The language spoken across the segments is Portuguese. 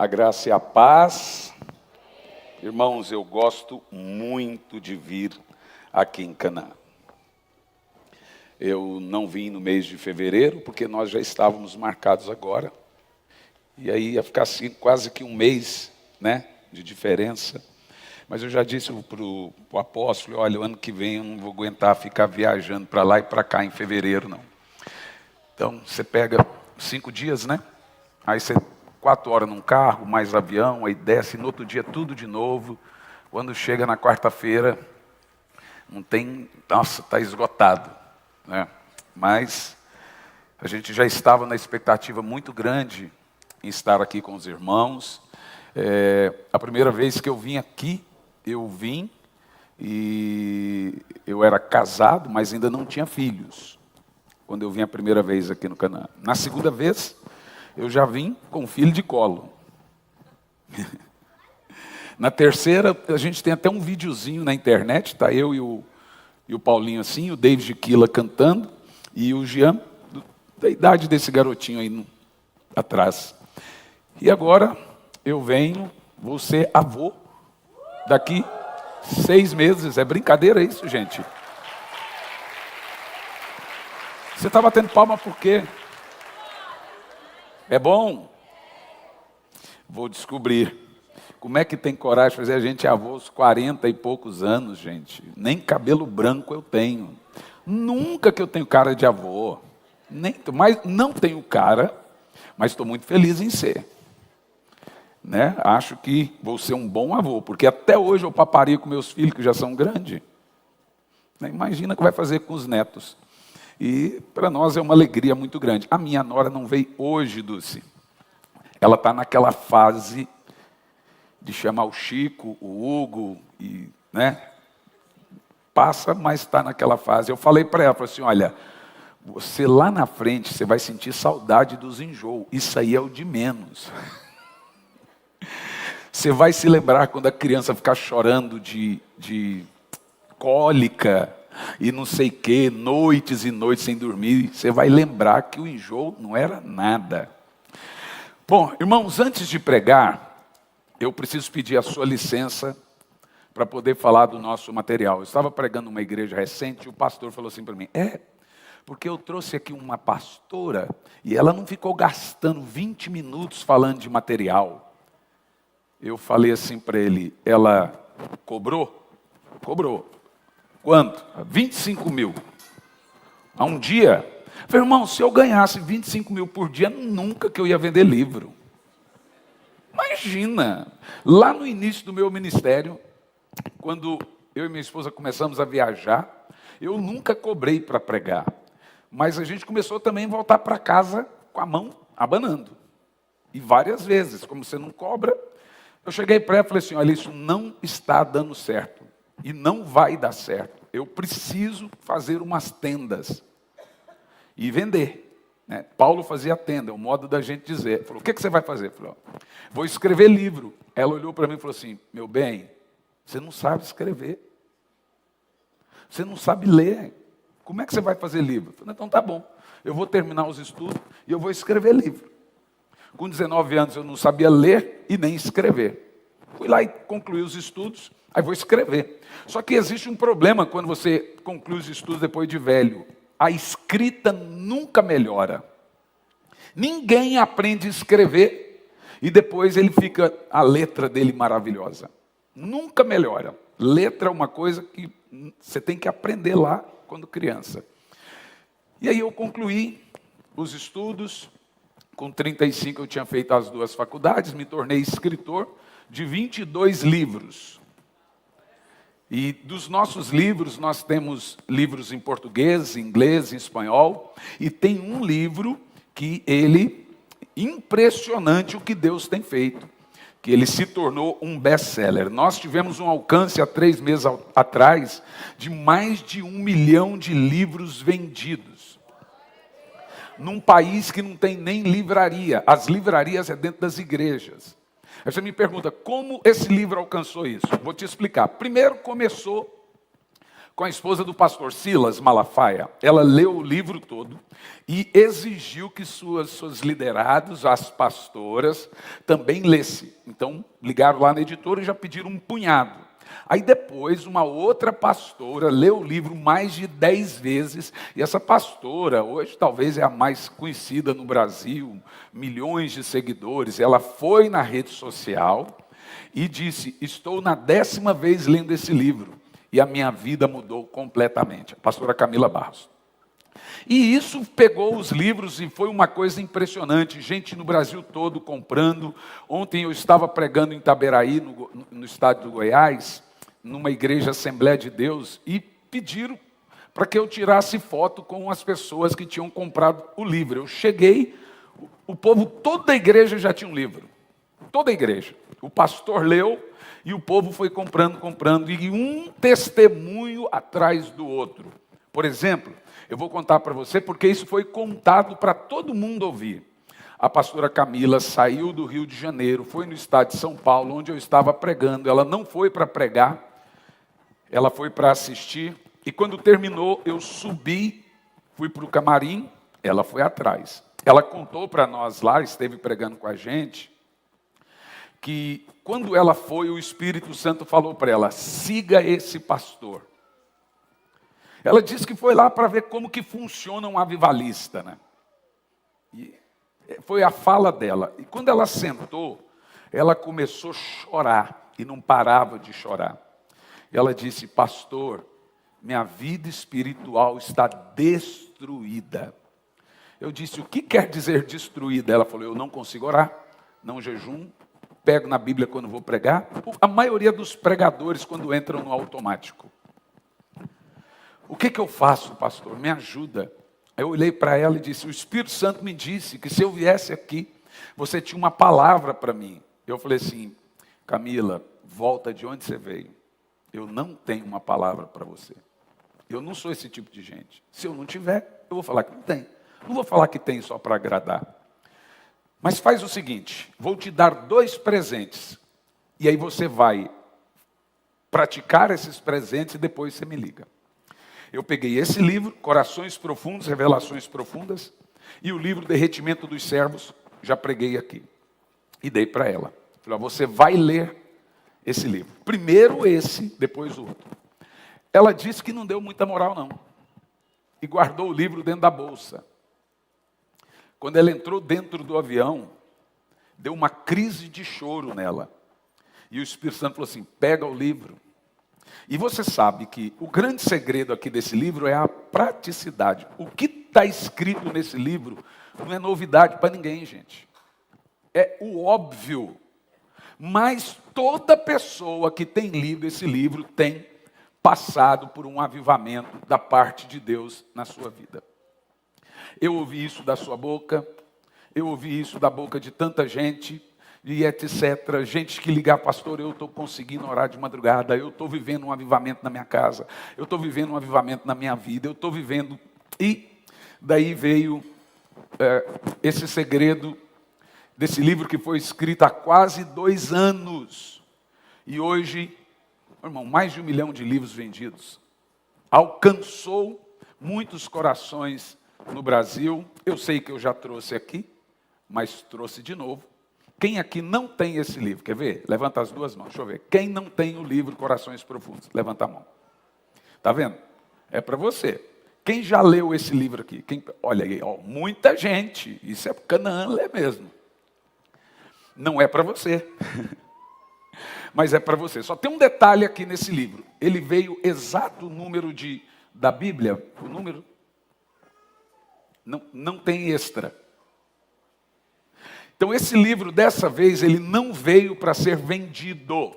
A graça e a paz. Irmãos, eu gosto muito de vir aqui em Canaã. Eu não vim no mês de fevereiro, porque nós já estávamos marcados agora. E aí ia ficar assim, quase que um mês, né, de diferença. Mas eu já disse para o apóstolo, olha, o ano que vem eu não vou aguentar ficar viajando para lá e para cá em fevereiro, não. Então, você pega 5 dias, né? Aí você 4 horas num carro, mais avião, aí desce, no outro dia tudo de novo. Quando chega na quarta-feira, não tem, nossa, está esgotado, né? Mas a gente já estava na expectativa muito grande em estar aqui com os irmãos. A primeira vez que eu vim aqui, eu vim e eu era casado, mas ainda não tinha filhos, quando eu vim a primeira vez aqui no Canaã. Na segunda vez, eu já vim com filho de colo. Na terceira, a gente tem até um videozinho na internet, tá eu e o Paulinho assim, o David Killa cantando, e o Jean, da idade desse garotinho aí atrás. E agora, eu venho, vou ser avô, daqui 6 meses. É brincadeira isso, gente? Você está batendo palma por quê? É bom? Vou descobrir. Como é que tem coragem de fazer a gente avô aos 40 e poucos anos, gente? Nem cabelo branco eu tenho. Nunca que eu tenho cara de avô. Mas não tenho cara, mas estou muito feliz em ser. Né? Acho que vou ser um bom avô, porque até hoje eu paparico meus filhos, que já são grandes. Imagina o que vai fazer com os netos. E para nós é uma alegria muito grande. A minha nora não veio hoje, Dulce. Ela está naquela fase de chamar o Chico, o Hugo, e, né? Passa, mas está naquela fase. Eu falei para ela, falei assim, olha, você lá na frente, você vai sentir saudade dos enjoos. Isso aí é o de menos. Você vai se lembrar quando a criança ficar chorando de cólica, e não sei o que, noites e noites sem dormir, você vai lembrar que o enjoo não era nada. Bom, irmãos, antes de pregar, eu preciso pedir a sua licença para poder falar do nosso material. Eu estava pregando numa igreja recente e o pastor falou assim para mim, porque eu trouxe aqui uma pastora e ela não ficou gastando 20 minutos falando de material. Eu falei assim para ele, ela cobrou? Cobrou. Quanto? 25 mil. Há um dia. Eu falei, irmão, se eu ganhasse 25 mil por dia, nunca que eu ia vender livro. Imagina. Lá no início do meu ministério, quando eu e minha esposa começamos a viajar, eu nunca cobrei para pregar. Mas a gente começou também a voltar para casa com a mão abanando. E várias vezes, como você não cobra, eu cheguei para ela e falei assim, olha, isso não está dando certo. E não vai dar certo. Eu preciso fazer umas tendas e vender. Né? Paulo fazia tenda, é o modo da gente dizer. Ele falou, o que você vai fazer? Eu falei, vou escrever livro. Ela olhou para mim e falou assim, meu bem, você não sabe escrever. Você não sabe ler. Como é que você vai fazer livro? Eu falei, então tá bom. Eu vou terminar os estudos e eu vou escrever livro. Com 19 anos eu não sabia ler e nem escrever. Fui lá e concluí os estudos, aí vou escrever. Só que existe um problema quando você conclui os estudos depois de velho. A escrita nunca melhora. Ninguém aprende a escrever e depois ele fica, a letra dele maravilhosa. Nunca melhora. Letra é uma coisa que você tem que aprender lá quando criança. E aí eu concluí os estudos. Com 35 eu tinha feito as 2 faculdades, me tornei escritor de 22 livros. E dos nossos livros, nós temos livros em português, em inglês, em espanhol. E tem um livro que impressionante o que Deus tem feito. Que ele se tornou um best-seller. Nós tivemos um alcance há 3 meses atrás de mais de 1 milhão de livros vendidos. Num país que não tem nem livraria. As livrarias é dentro das igrejas. Aí você me pergunta, como esse livro alcançou isso? Vou te explicar. Primeiro começou com a esposa do pastor Silas Malafaia. Ela leu o livro todo e exigiu que seus liderados, as pastoras, também lessem. Então, ligaram lá na editora e já pediram um punhado. Aí depois, uma outra pastora leu o livro mais de 10 vezes, e essa pastora, hoje talvez é a mais conhecida no Brasil, milhões de seguidores. Ela foi na rede social e disse: estou na 10ª vez lendo esse livro, e a minha vida mudou completamente. A pastora Camila Barros. E isso pegou os livros e foi uma coisa impressionante. Gente no Brasil todo comprando. Ontem eu estava pregando em Itaberaí, no estado do Goiás, numa igreja Assembleia de Deus, e pediram para que eu tirasse foto com as pessoas que tinham comprado o livro. Eu cheguei, o povo, toda a igreja já tinha um livro. Toda a igreja. O pastor leu e o povo foi comprando, e um testemunho atrás do outro. Por exemplo, eu vou contar para você, porque isso foi contado para todo mundo ouvir. A pastora Camila saiu do Rio de Janeiro, foi no estado de São Paulo, onde eu estava pregando. Ela não foi para pregar, ela foi para assistir. E quando terminou, eu subi, fui para o camarim, ela foi atrás. Ela contou para nós lá, esteve pregando com a gente, que quando ela foi, o Espírito Santo falou para ela: siga esse pastor. Ela disse que foi lá para ver como que funciona um avivalista, né? E foi a fala dela. E quando ela sentou, ela começou a chorar e não parava de chorar. Ela disse: pastor, minha vida espiritual está destruída. Eu disse: o que quer dizer destruída? Ela falou: eu não consigo orar, não jejum, pego na Bíblia quando vou pregar. A maioria dos pregadores, quando entram no automático. O que eu faço, pastor? Me ajuda. Eu olhei para ela e disse: o Espírito Santo me disse que se eu viesse aqui, você tinha uma palavra para mim. Eu falei assim: Camila, volta de onde você veio. Eu não tenho uma palavra para você. Eu não sou esse tipo de gente. Se eu não tiver, eu vou falar que não tem. Não vou falar que tem só para agradar. Mas faz o seguinte, vou te dar 2 presentes. E aí você vai praticar esses presentes e depois você me liga. Eu peguei esse livro, Corações Profundos, Revelações Profundas, e o livro Derretimento dos Servos, já preguei aqui. E dei para ela. Falei: você vai ler esse livro. Primeiro esse, depois o outro. Ela disse que não deu muita moral, não. E guardou o livro dentro da bolsa. Quando ela entrou dentro do avião, deu uma crise de choro nela. E o Espírito Santo falou assim: pega o livro. E você sabe que o grande segredo aqui desse livro é a praticidade. O que está escrito nesse livro não é novidade para ninguém, gente. É o óbvio. Mas toda pessoa que tem lido esse livro tem passado por um avivamento da parte de Deus na sua vida. Eu ouvi isso da sua boca, eu ouvi isso da boca de tanta gente, e etc. Gente que ligar: pastor, eu estou conseguindo orar de madrugada, eu estou vivendo um avivamento na minha casa, eu estou vivendo um avivamento na minha vida, eu estou vivendo... E daí veio esse segredo desse livro que foi escrito há quase 2 anos. E hoje, irmão, mais de 1 milhão de livros vendidos. Alcançou muitos corações no Brasil. Eu sei que eu já trouxe aqui, mas trouxe de novo. Quem aqui não tem esse livro? Quer ver? Levanta as 2 mãos, deixa eu ver. Quem não tem o livro Corações Profundos? Levanta a mão. Está vendo? É para você. Quem já leu esse livro aqui? Olha aí, ó, muita gente. Isso é Canaã lê mesmo. Não é para você. Mas é para você. Só tem um detalhe aqui nesse livro. Ele veio exato o número da Bíblia. O número não tem extra. Então esse livro, dessa vez, ele não veio para ser vendido.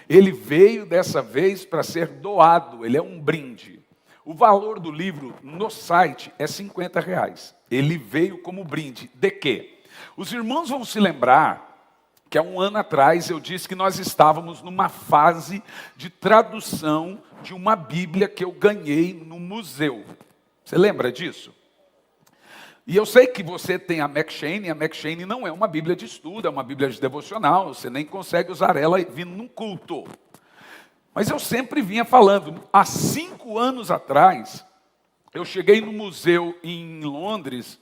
Ele veio, dessa vez, para ser doado. Ele é um brinde. O valor do livro no site é R$50. Ele veio como brinde. De quê? Os irmãos vão se lembrar que há 1 ano atrás eu disse que nós estávamos numa fase de tradução de uma Bíblia que eu ganhei no museu. Você lembra disso? E eu sei que você tem a McShane não é uma Bíblia de estudo, é uma Bíblia de devocional, você nem consegue usar ela vindo num culto. Mas eu sempre vinha falando. Há 5 anos atrás, eu cheguei no museu em Londres,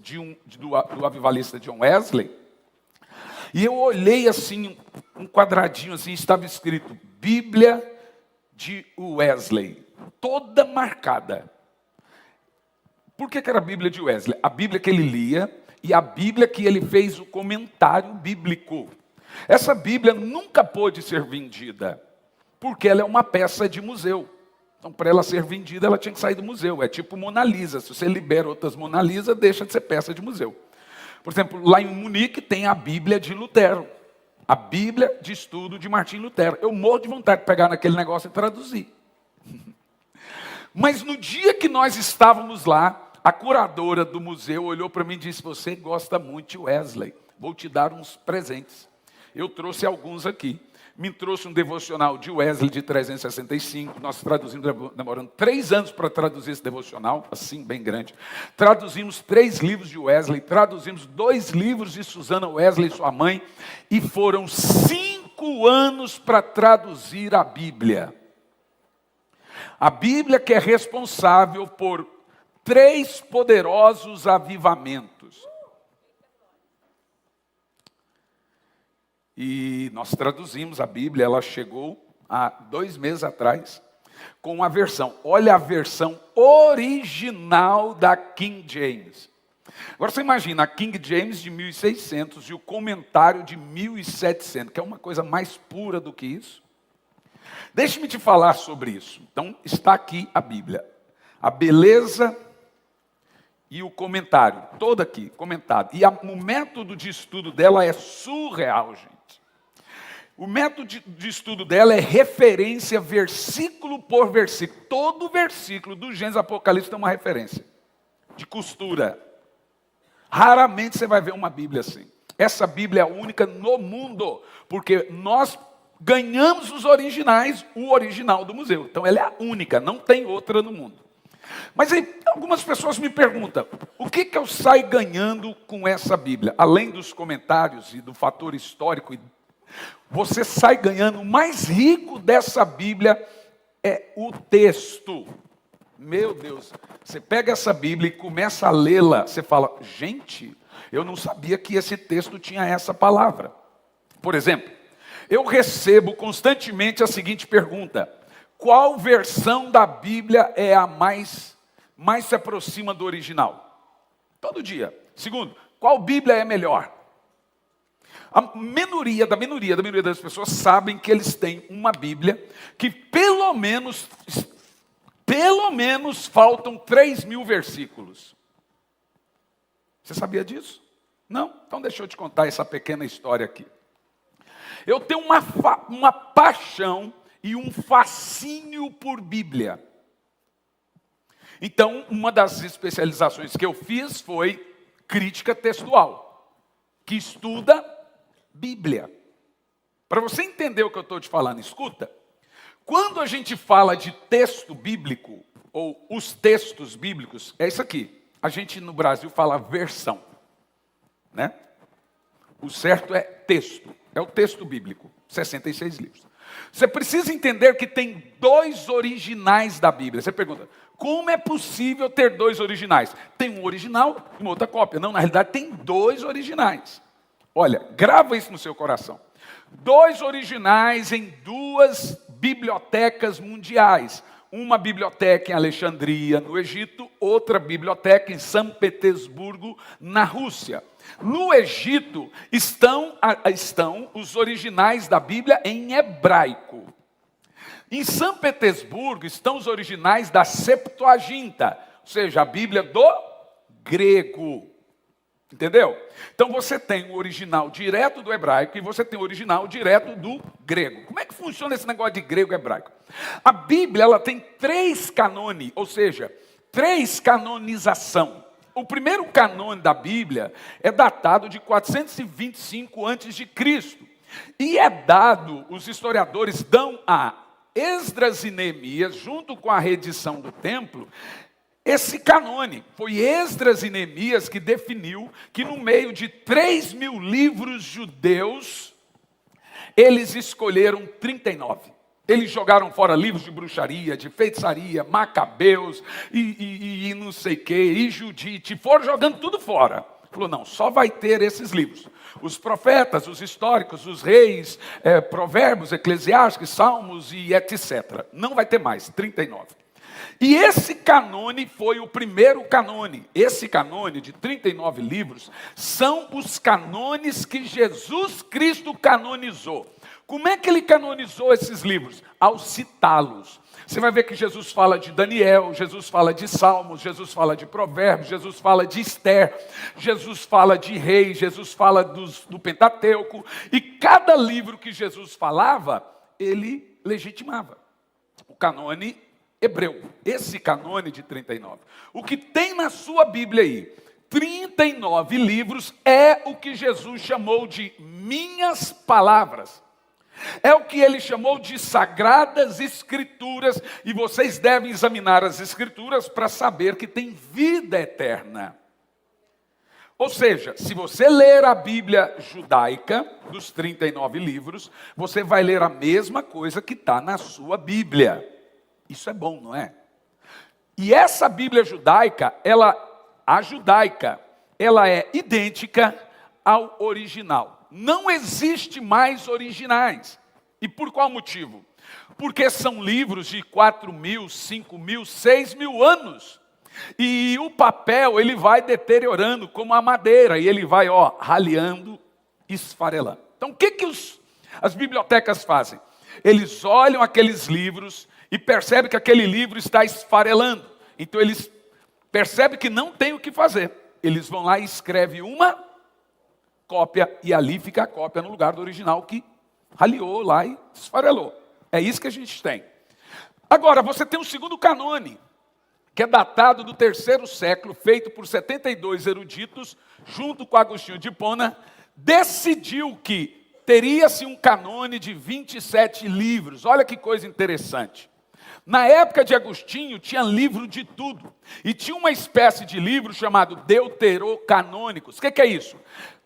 do avivalista John Wesley, e eu olhei assim, um quadradinho assim, estava escrito Bíblia de Wesley, toda marcada. Por que era a Bíblia de Wesley? A Bíblia que ele lia e a Bíblia que ele fez o comentário bíblico. Essa Bíblia nunca pôde ser vendida, porque ela é uma peça de museu. Então, para ela ser vendida, ela tinha que sair do museu. É tipo Mona Lisa. Se você libera outras Mona Lisa, deixa de ser peça de museu. Por exemplo, lá em Munique tem a Bíblia de Lutero. A Bíblia de estudo de Martim Lutero. Eu morro de vontade de pegar naquele negócio e traduzir. Mas no dia que nós estávamos lá, a curadora do museu olhou para mim e disse: você gosta muito de Wesley, vou te dar uns presentes. Eu trouxe alguns aqui. Me trouxe um devocional de Wesley de 365. Nós traduzimos, demorando 3 anos para traduzir esse devocional, assim, bem grande. Traduzimos 3 livros de Wesley, traduzimos 2 livros de Susana Wesley e sua mãe, e foram 5 anos para traduzir a Bíblia. A Bíblia que é responsável por 3 poderosos avivamentos. E nós traduzimos a Bíblia, ela chegou há 2 meses atrás, com a versão, olha a versão original da King James. Agora você imagina a King James de 1600 e o comentário de 1700, que é uma coisa mais pura do que isso. Deixe-me te falar sobre isso. Então, está aqui a Bíblia. A beleza e o comentário, todo aqui, comentado. E o método de estudo dela é surreal, gente. O método de estudo dela é referência versículo por versículo. Todo versículo do Gênesis Apocalipse tem uma referência de costura. Raramente você vai ver uma Bíblia assim. Essa Bíblia é a única no mundo, porque nós ganhamos os originais, o original do museu. Então ela é a única, não tem outra no mundo. Mas aí algumas pessoas me perguntam, o que eu saio ganhando com essa Bíblia? Além dos comentários e do fator histórico, você sai ganhando, o mais rico dessa Bíblia é o texto. Meu Deus, você pega essa Bíblia e começa a lê-la, você fala, gente, eu não sabia que esse texto tinha essa palavra. Por exemplo, eu recebo constantemente a seguinte pergunta: qual versão da Bíblia é a mais se aproxima do original? Todo dia. Segundo, qual Bíblia é melhor? A minoria das pessoas sabem que eles têm uma Bíblia que pelo menos faltam 3.000 versículos. Você sabia disso? Não? Então deixa eu te contar essa pequena história aqui. Eu tenho uma paixão e um fascínio por Bíblia. Então, uma das especializações que eu fiz foi crítica textual, que estuda Bíblia. Para você entender o que eu estou te falando, escuta. Quando a gente fala de texto bíblico, ou os textos bíblicos, é isso aqui. A gente no Brasil fala versão, né? O certo é texto, é o texto bíblico, 66 livros. Você precisa entender que tem 2 originais da Bíblia. Você pergunta, como é possível ter 2 originais? Tem um original e uma outra cópia. Não, na realidade tem 2 originais. Olha, grava isso no seu coração. 2 originais em 2 bibliotecas mundiais. Uma biblioteca em Alexandria, no Egito, outra biblioteca em São Petersburgo, na Rússia. No Egito estão os originais da Bíblia em hebraico. Em São Petersburgo estão os originais da Septuaginta, ou seja, a Bíblia do grego. Entendeu? Então você tem o original direto do hebraico e você tem o original direto do grego. Como é que funciona esse negócio de grego e hebraico? A Bíblia ela tem 3 canone, ou seja, 3 canonização. O primeiro canone da Bíblia é datado de 425 a.C. E é dado, os historiadores dão a Esdras e Neemias, junto com a reedição do templo, esse canone. Foi Esdras e Neemias que definiu que no meio de 3.000 livros judeus, eles escolheram 39. Eles jogaram fora livros de bruxaria, de feitiçaria, Macabeus, e não sei o quê, e Judite, foram jogando tudo fora. Falou, não, só vai ter esses livros. Os profetas, os históricos, os reis, provérbios, eclesiásticos, salmos e etc. Não vai ter mais, 39. E esse canone foi o primeiro canone. Esse canone de 39 livros são os canones que Jesus Cristo canonizou. Como é que ele canonizou esses livros? Ao citá-los. Você vai ver que Jesus fala de Daniel, Jesus fala de Salmos, Jesus fala de Provérbios, Jesus fala de Esther, Jesus fala de Reis, Jesus fala do Pentateuco. E cada livro que Jesus falava, ele legitimava. O canone hebreu, esse canone de 39. O que tem na sua Bíblia aí, 39 livros, é o que Jesus chamou de minhas palavras. É o que ele chamou de sagradas escrituras, e vocês devem examinar as escrituras para saber que tem vida eterna. Ou seja, se você ler a Bíblia judaica, dos 39 livros, você vai ler a mesma coisa que está na sua Bíblia. Isso é bom, não é? E essa Bíblia judaica, a judaica, ela é idêntica ao original. Não existe mais originais. E por qual motivo? Porque são livros de 4.000, 5.000, 6.000 anos. E o papel, ele vai deteriorando como a madeira. E ele vai, raleando, esfarelando. Então, o que as bibliotecas fazem? Eles olham aqueles livros e percebem que aquele livro está esfarelando. Então, eles percebem que não tem o que fazer. Eles vão lá e escrevem uma cópia, e ali fica a cópia no lugar do original que raleou lá e esfarelou. É isso que a gente tem. Agora, você tem um segundo canone, que é datado do 3º século, feito por 72 eruditos, junto com Agostinho de Hipona, decidiu que teria-se um canone de 27 livros. Olha que coisa interessante. Na época de Agostinho, tinha livro de tudo. E tinha uma espécie de livro chamado deuterocanônicos. O que é isso?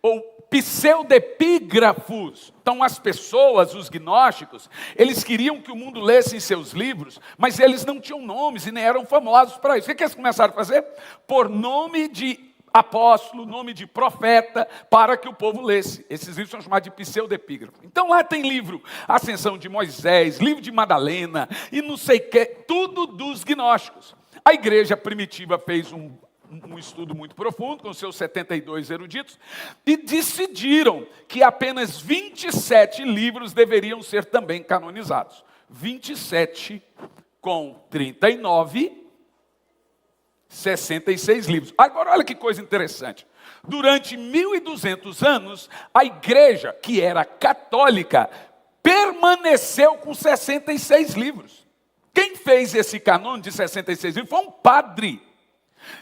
Ou pseudepígrafos. Então as pessoas, os gnósticos, eles queriam que o mundo lesse seus livros, mas eles não tinham nomes e nem eram famosos para isso. O que eles começaram a fazer? Por nome de apóstolo, nome de profeta, para que o povo lesse. Esses livros são chamados de pseudepígrafos. Então lá tem livro Ascensão de Moisés, livro de Madalena, e não sei o que, tudo dos gnósticos. A igreja primitiva fez um estudo muito profundo, com seus 72 eruditos, e decidiram que apenas 27 livros deveriam ser também canonizados. 27 com 39, 66 livros. Agora, olha que coisa interessante. Durante 1.200 anos, a igreja, que era católica, permaneceu com 66 livros. Quem fez esse canone de 66 livros foi um padre.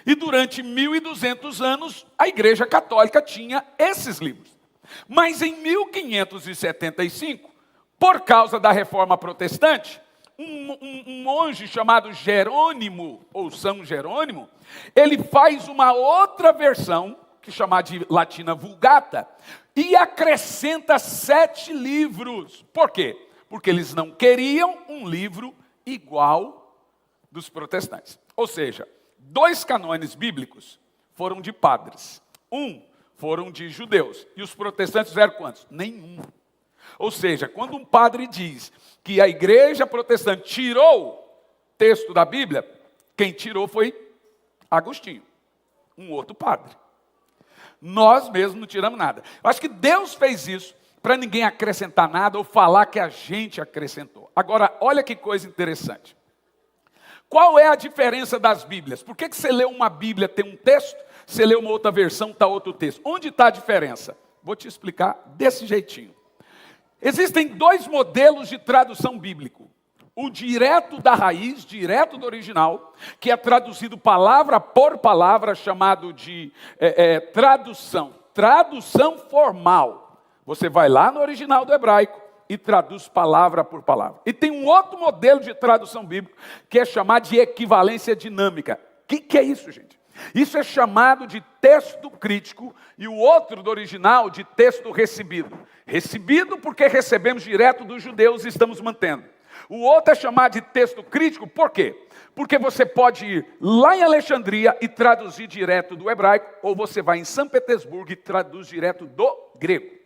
E durante 1.200 anos, a igreja católica tinha esses livros. Mas em 1575, por causa da reforma protestante, um monge chamado Jerônimo, ou São Jerônimo, ele faz uma outra versão, que chama de Latina Vulgata, e acrescenta 7 livros. Por quê? Porque eles não queriam um livro igual dos protestantes. Ou seja, 2 canones bíblicos foram de padres, 1 foram de judeus, e os protestantes fizeram quantos? Nenhum. Ou seja, quando um padre diz que a igreja protestante tirou texto da Bíblia, quem tirou foi Agostinho, um outro padre. Nós mesmos não tiramos nada. Eu acho que Deus fez isso para ninguém acrescentar nada ou falar que a gente acrescentou. Agora, olha que coisa interessante. Qual é a diferença das Bíblias? Por que você lê uma Bíblia, tem um texto, você lê uma outra versão, está outro texto? Onde está a diferença? Vou te explicar desse jeitinho. Existem 2 modelos de tradução bíblico. O direto da raiz, direto do original, que é traduzido palavra por palavra, chamado de tradução. Tradução formal. Você vai lá no original do hebraico e traduz palavra por palavra. E tem um outro modelo de tradução bíblica, que é chamado de equivalência dinâmica. O que é isso, gente? Isso é chamado de texto crítico, e o outro do original de texto recebido. Recebido porque recebemos direto dos judeus e estamos mantendo. O outro é chamado de texto crítico, por quê? Porque você pode ir lá em Alexandria e traduzir direto do hebraico, ou você vai em São Petersburgo e traduz direto do grego.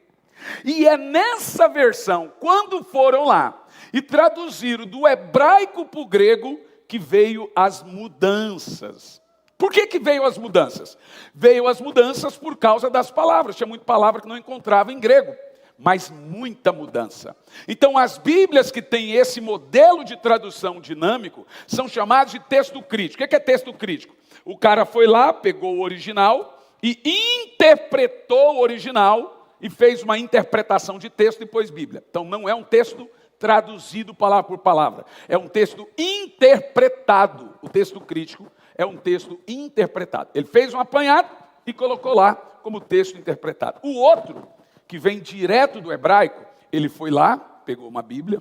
E é nessa versão, quando foram lá e traduziram do hebraico para o grego, que veio as mudanças. Por que veio as mudanças? Veio as mudanças por causa das palavras. Tinha muita palavra que não encontrava em grego, mas muita mudança. Então as Bíblias que têm esse modelo de tradução dinâmico são chamadas de texto crítico. O que é texto crítico? O cara foi lá, pegou o original e interpretou o original e fez uma interpretação de texto e pôs Bíblia. Então não é um texto traduzido palavra por palavra, é um texto interpretado. O texto crítico é um texto interpretado. Ele fez um apanhado e colocou lá como texto interpretado. O outro, que vem direto do hebraico, ele foi lá, pegou uma Bíblia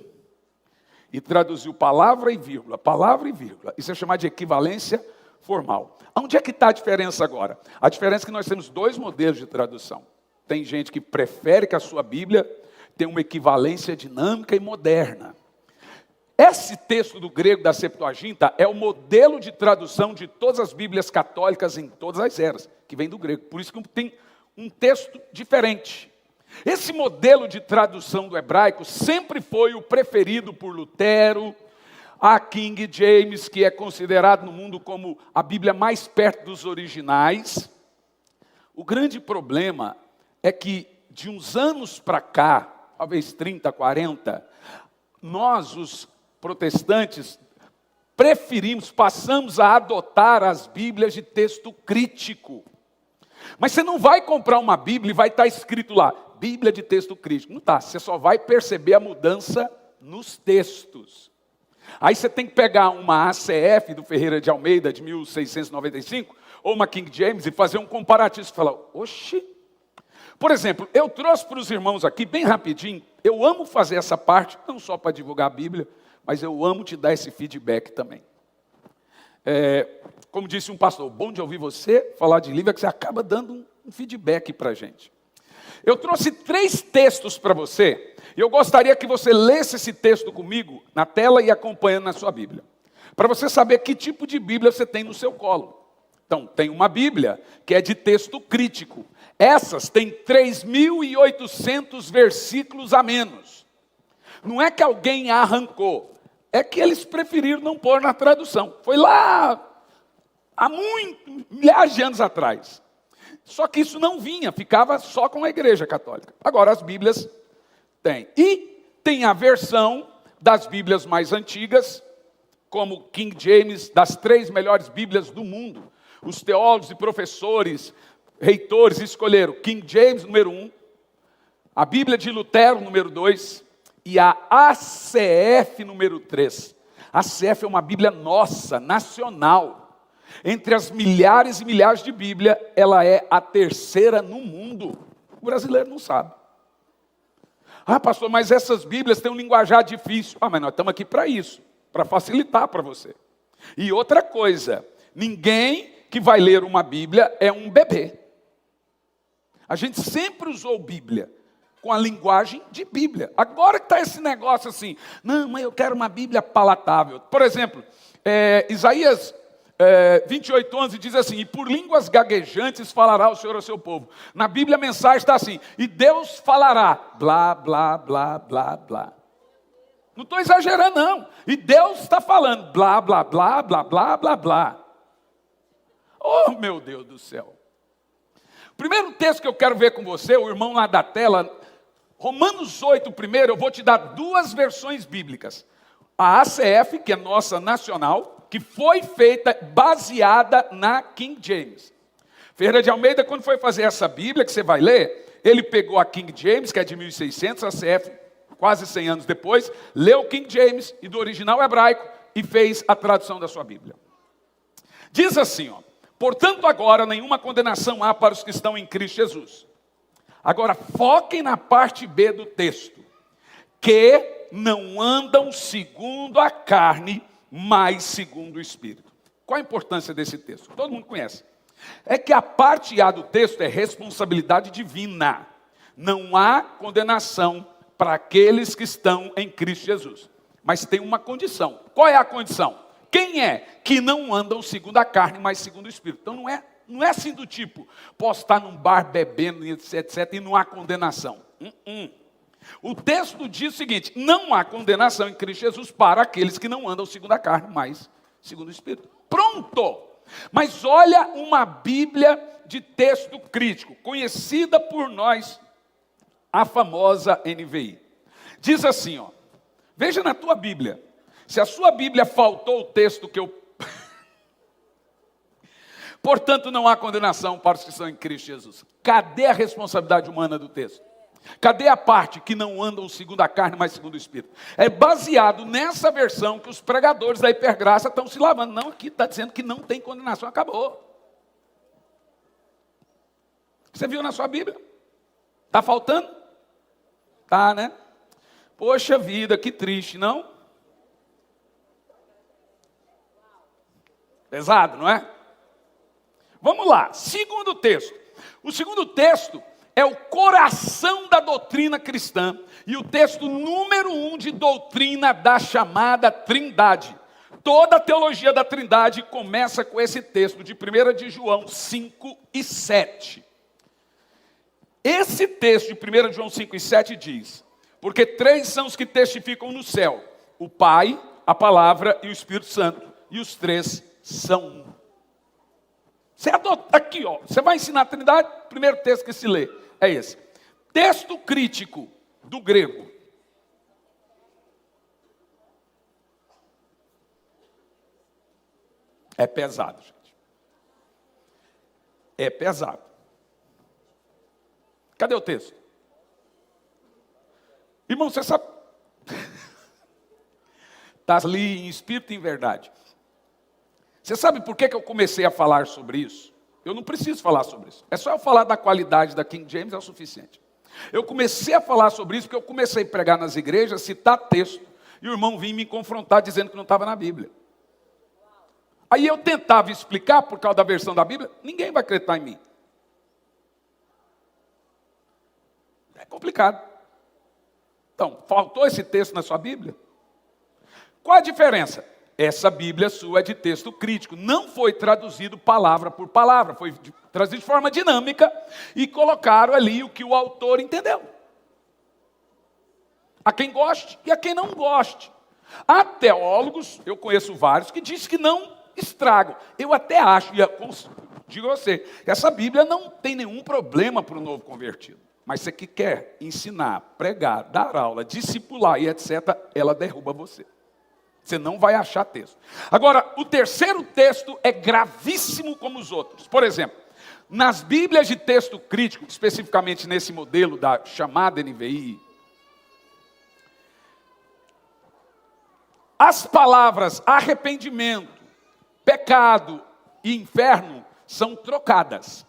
e traduziu palavra e vírgula, palavra e vírgula. Isso é chamado de equivalência formal. Onde é que está a diferença agora? A diferença é que nós temos dois modelos de tradução. Tem gente que prefere que a sua Bíblia tenha uma equivalência dinâmica e moderna. Esse texto do grego da Septuaginta é o modelo de tradução de todas as Bíblias católicas em todas as eras, que vem do grego. Por isso que tem um texto diferente. Esse modelo de tradução do hebraico sempre foi o preferido por Lutero, a King James, que é considerado no mundo como a Bíblia mais perto dos originais. O grande problema é que de uns anos para cá, talvez 30, 40, nós, os protestantes, passamos a adotar as Bíblias de texto crítico. Mas você não vai comprar uma Bíblia e vai estar escrito lá, Bíblia de texto crítico. Não está, você só vai perceber a mudança nos textos. Aí você tem que pegar uma ACF do Ferreira de Almeida, de 1695, ou uma King James, e fazer um comparativo. Você fala, oxi. Por exemplo, eu trouxe para os irmãos aqui, bem rapidinho, eu amo fazer essa parte, não só para divulgar a Bíblia, mas eu amo te dar esse feedback também. Como disse um pastor, bom de ouvir você falar de livro é que você acaba dando um feedback para a gente. Eu trouxe 3 textos para você, e eu gostaria que você lesse esse texto comigo na tela e acompanhando na sua Bíblia, para você saber que tipo de Bíblia você tem no seu colo. Então, tem uma Bíblia que é de texto crítico. Essas têm 3.800 versículos a menos. Não é que alguém arrancou, é que eles preferiram não pôr na tradução. Foi lá, há milhares de anos atrás. Só que isso não vinha, ficava só com a Igreja Católica. Agora as Bíblias têm. E tem a versão das Bíblias mais antigas, como King James, das 3 melhores Bíblias do mundo. Os teólogos e professores, reitores escolheram King James, número 1, a Bíblia de Lutero, número 2, e a ACF, número 3. A ACF é uma Bíblia nossa, nacional. Entre as milhares e milhares de Bíblia, ela é a 3ª no mundo. O brasileiro não sabe. Ah, pastor, mas essas Bíblias têm um linguajar difícil. Ah, mas nós estamos aqui para isso, para facilitar para você. E outra coisa, ninguém que vai ler uma Bíblia é um bebê. A gente sempre usou Bíblia com a linguagem de Bíblia. Agora que está esse negócio assim, não, mas eu quero uma Bíblia palatável. Por exemplo, Isaías 28:11 diz assim, e por línguas gaguejantes falará o Senhor ao seu povo. Na Bíblia a mensagem está assim, e Deus falará, blá, blá, blá, blá, blá. Não estou exagerando não. E Deus está falando, blá, blá, blá, blá, blá, blá, blá. Oh, meu Deus do céu. O primeiro texto que eu quero ver com você, o irmão lá da tela, Romanos 8, primeiro, eu vou te dar 2 versões bíblicas. A ACF, que é nossa nacional, que foi feita baseada na King James. Ferreira de Almeida, quando foi fazer essa Bíblia que você vai ler, ele pegou a King James, que é de 1600, a ACF, quase 100 anos depois, leu King James e do original hebraico e fez a tradução da sua Bíblia. Diz assim, ó, portanto agora nenhuma condenação há para os que estão em Cristo Jesus. Agora foquem na parte B do texto, que não andam segundo a carne, mas segundo o Espírito. Qual a importância desse texto? Todo mundo conhece. É que a parte A do texto é responsabilidade divina. Não há condenação para aqueles que estão em Cristo Jesus. Mas tem uma condição. Qual é a condição? Quem é que não andam segundo a carne, mas segundo o Espírito? Então não é assim do tipo, posso estar num bar bebendo, etc, e não há condenação. O texto diz o seguinte: não há condenação em Cristo Jesus para aqueles que não andam segundo a carne, mas segundo o Espírito. Pronto! Mas olha uma Bíblia de texto crítico, conhecida por nós, a famosa NVI. Diz assim, ó, veja na tua Bíblia. Se a sua Bíblia faltou o texto que eu... Portanto, não há condenação para os que estão em Cristo Jesus. Cadê a responsabilidade humana do texto? Cadê a parte que não andam segundo a carne, mas segundo o Espírito? É baseado nessa versão que os pregadores da hipergraça estão se lavando. Não, aqui está dizendo que não tem condenação, acabou. Você viu na sua Bíblia? Está faltando? Tá, né? Poxa vida, que triste, não? Pesado, não é? Vamos lá, segundo texto. O segundo texto é o coração da doutrina cristã e o texto número 1 de doutrina da chamada Trindade. Toda a teologia da Trindade começa com esse texto de 1 de João 5 e 7. Esse texto de 1 João 5 e 7 diz: porque 3 são os que testificam no céu, o Pai, a Palavra e o Espírito Santo, e os 3 são um. Você adota aqui, ó, você vai ensinar a Trindade, o primeiro texto que se lê é esse. Texto crítico do grego. É pesado, gente. É pesado. Cadê o texto? Irmão, você sabe... Está ali em espírito e em verdade. Você sabe por que eu comecei a falar sobre isso? Eu não preciso falar sobre isso. É só eu falar da qualidade da King James, é o suficiente. Eu comecei a falar sobre isso porque eu comecei a pregar nas igrejas, citar texto, e o irmão vinha me confrontar dizendo que não estava na Bíblia. Aí eu tentava explicar por causa da versão da Bíblia, ninguém vai acreditar em mim. É complicado. Então, faltou esse texto na sua Bíblia? Qual a diferença? Essa Bíblia sua é de texto crítico, não foi traduzido palavra por palavra, foi trazido de forma dinâmica e colocaram ali o que o autor entendeu. A quem goste e a quem não goste. Há teólogos, eu conheço vários, que dizem que não estragam. Eu até acho, digo a você, que essa Bíblia não tem nenhum problema para o novo convertido. Mas você que quer ensinar, pregar, dar aula, discipular e etc., ela derruba você. Você não vai achar texto. Agora, o terceiro texto é gravíssimo como os outros. Por exemplo, nas Bíblias de texto crítico, especificamente nesse modelo da chamada NVI, as palavras arrependimento, pecado e inferno são trocadas.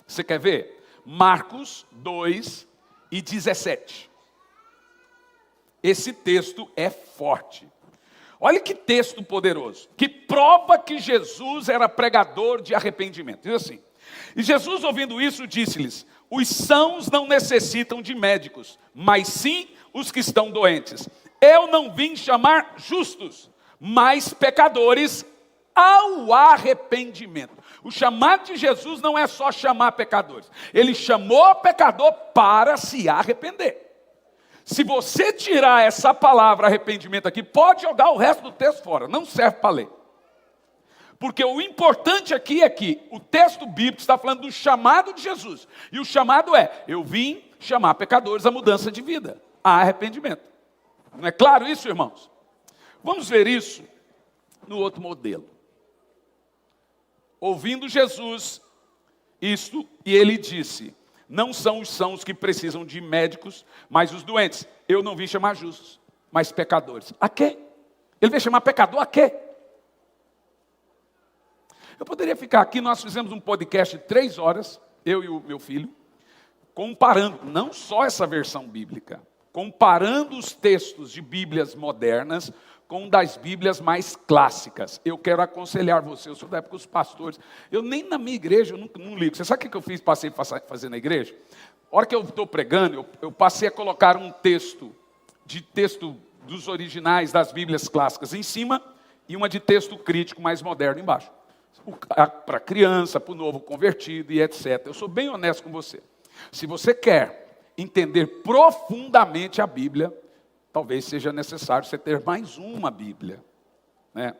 Você quer ver? Marcos 2 e 17. Esse texto é forte. Olha que texto poderoso, que prova que Jesus era pregador de arrependimento. Diz assim: e Jesus, ouvindo isso, disse-lhes: os sãos não necessitam de médicos, mas sim os que estão doentes. Eu não vim chamar justos, mas pecadores ao arrependimento. O chamado de Jesus não é só chamar pecadores. Ele chamou pecador para se arrepender. Se você tirar essa palavra arrependimento aqui, pode jogar o resto do texto fora, não serve para ler. Porque o importante aqui é que o texto bíblico está falando do chamado de Jesus. E o chamado é: eu vim chamar pecadores à mudança de vida, a arrependimento. Não é claro isso, irmãos? Vamos ver isso no outro modelo. Ouvindo Jesus isto, e ele disse: não são os sãos que precisam de médicos, mas os doentes. Eu não vim chamar justos, mas pecadores. A quê? Ele veio chamar pecador a quê? Eu poderia ficar aqui, nós fizemos um podcast de 3 horas, eu e o meu filho, comparando, não só essa versão bíblica, comparando os textos de Bíblias modernas com das Bíblias mais clássicas. Eu quero aconselhar você, eu sou da época dos pastores, eu nem na minha igreja, eu não ligo. Você sabe o que eu fiz, passei a fazer na igreja? A hora que eu estou pregando, eu passei a colocar um texto dos originais das Bíblias clássicas em cima e uma de texto crítico mais moderno embaixo. Para criança, para o novo convertido e etc. Eu sou bem honesto com você. Se você quer entender profundamente a Bíblia, talvez seja necessário você ter mais uma Bíblia, né?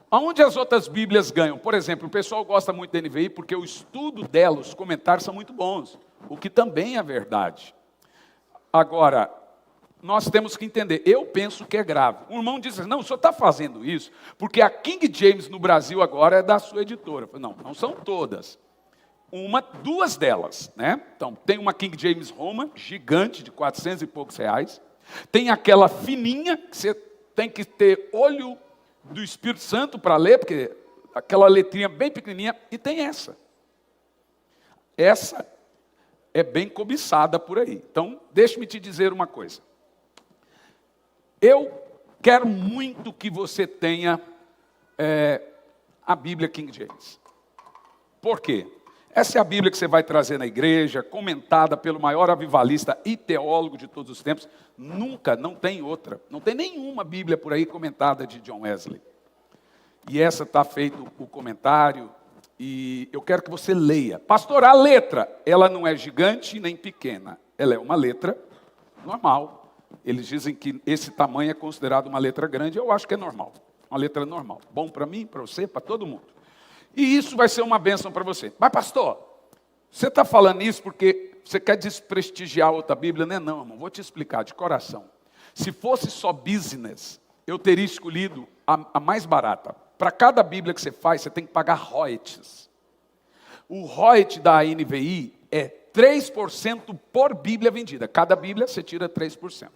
Aonde as outras Bíblias ganham? Por exemplo, o pessoal gosta muito da NVI porque o estudo dela, os comentários são muito bons, o que também é verdade. Agora, nós temos que entender, eu penso que é grave. Um irmão diz assim, não, o senhor está fazendo isso porque a King James no Brasil agora é da sua editora. Eu falei, não, não são todas. Duas delas, né? Então, tem uma King James Roma, gigante, de 400 e poucos reais. Tem aquela fininha, que você tem que ter olho do Espírito Santo para ler, porque aquela letrinha bem pequenininha, e tem essa. Essa é bem cobiçada por aí. Então, deixe-me te dizer uma coisa. Eu quero muito que você tenha a Bíblia King James. Por quê? Essa é a Bíblia que você vai trazer na igreja, comentada pelo maior avivalista e teólogo de todos os tempos. Nunca, não tem outra. Não tem nenhuma Bíblia por aí comentada de John Wesley. E essa está feito o comentário, e eu quero que você leia. Pastor, a letra, ela não é gigante nem pequena. Ela é uma letra normal. Eles dizem que esse tamanho é considerado uma letra grande. Eu acho que é normal. Uma letra normal. Bom para mim, para você, para todo mundo. E isso vai ser uma bênção para você. Mas pastor, você está falando isso porque você quer desprestigiar outra Bíblia? Não é não, irmão. Vou te explicar de coração. Se fosse só business, eu teria escolhido a mais barata. Para cada Bíblia que você faz, você tem que pagar royalties. O royalty da NVI é 3% por Bíblia vendida. Cada Bíblia você tira 3%.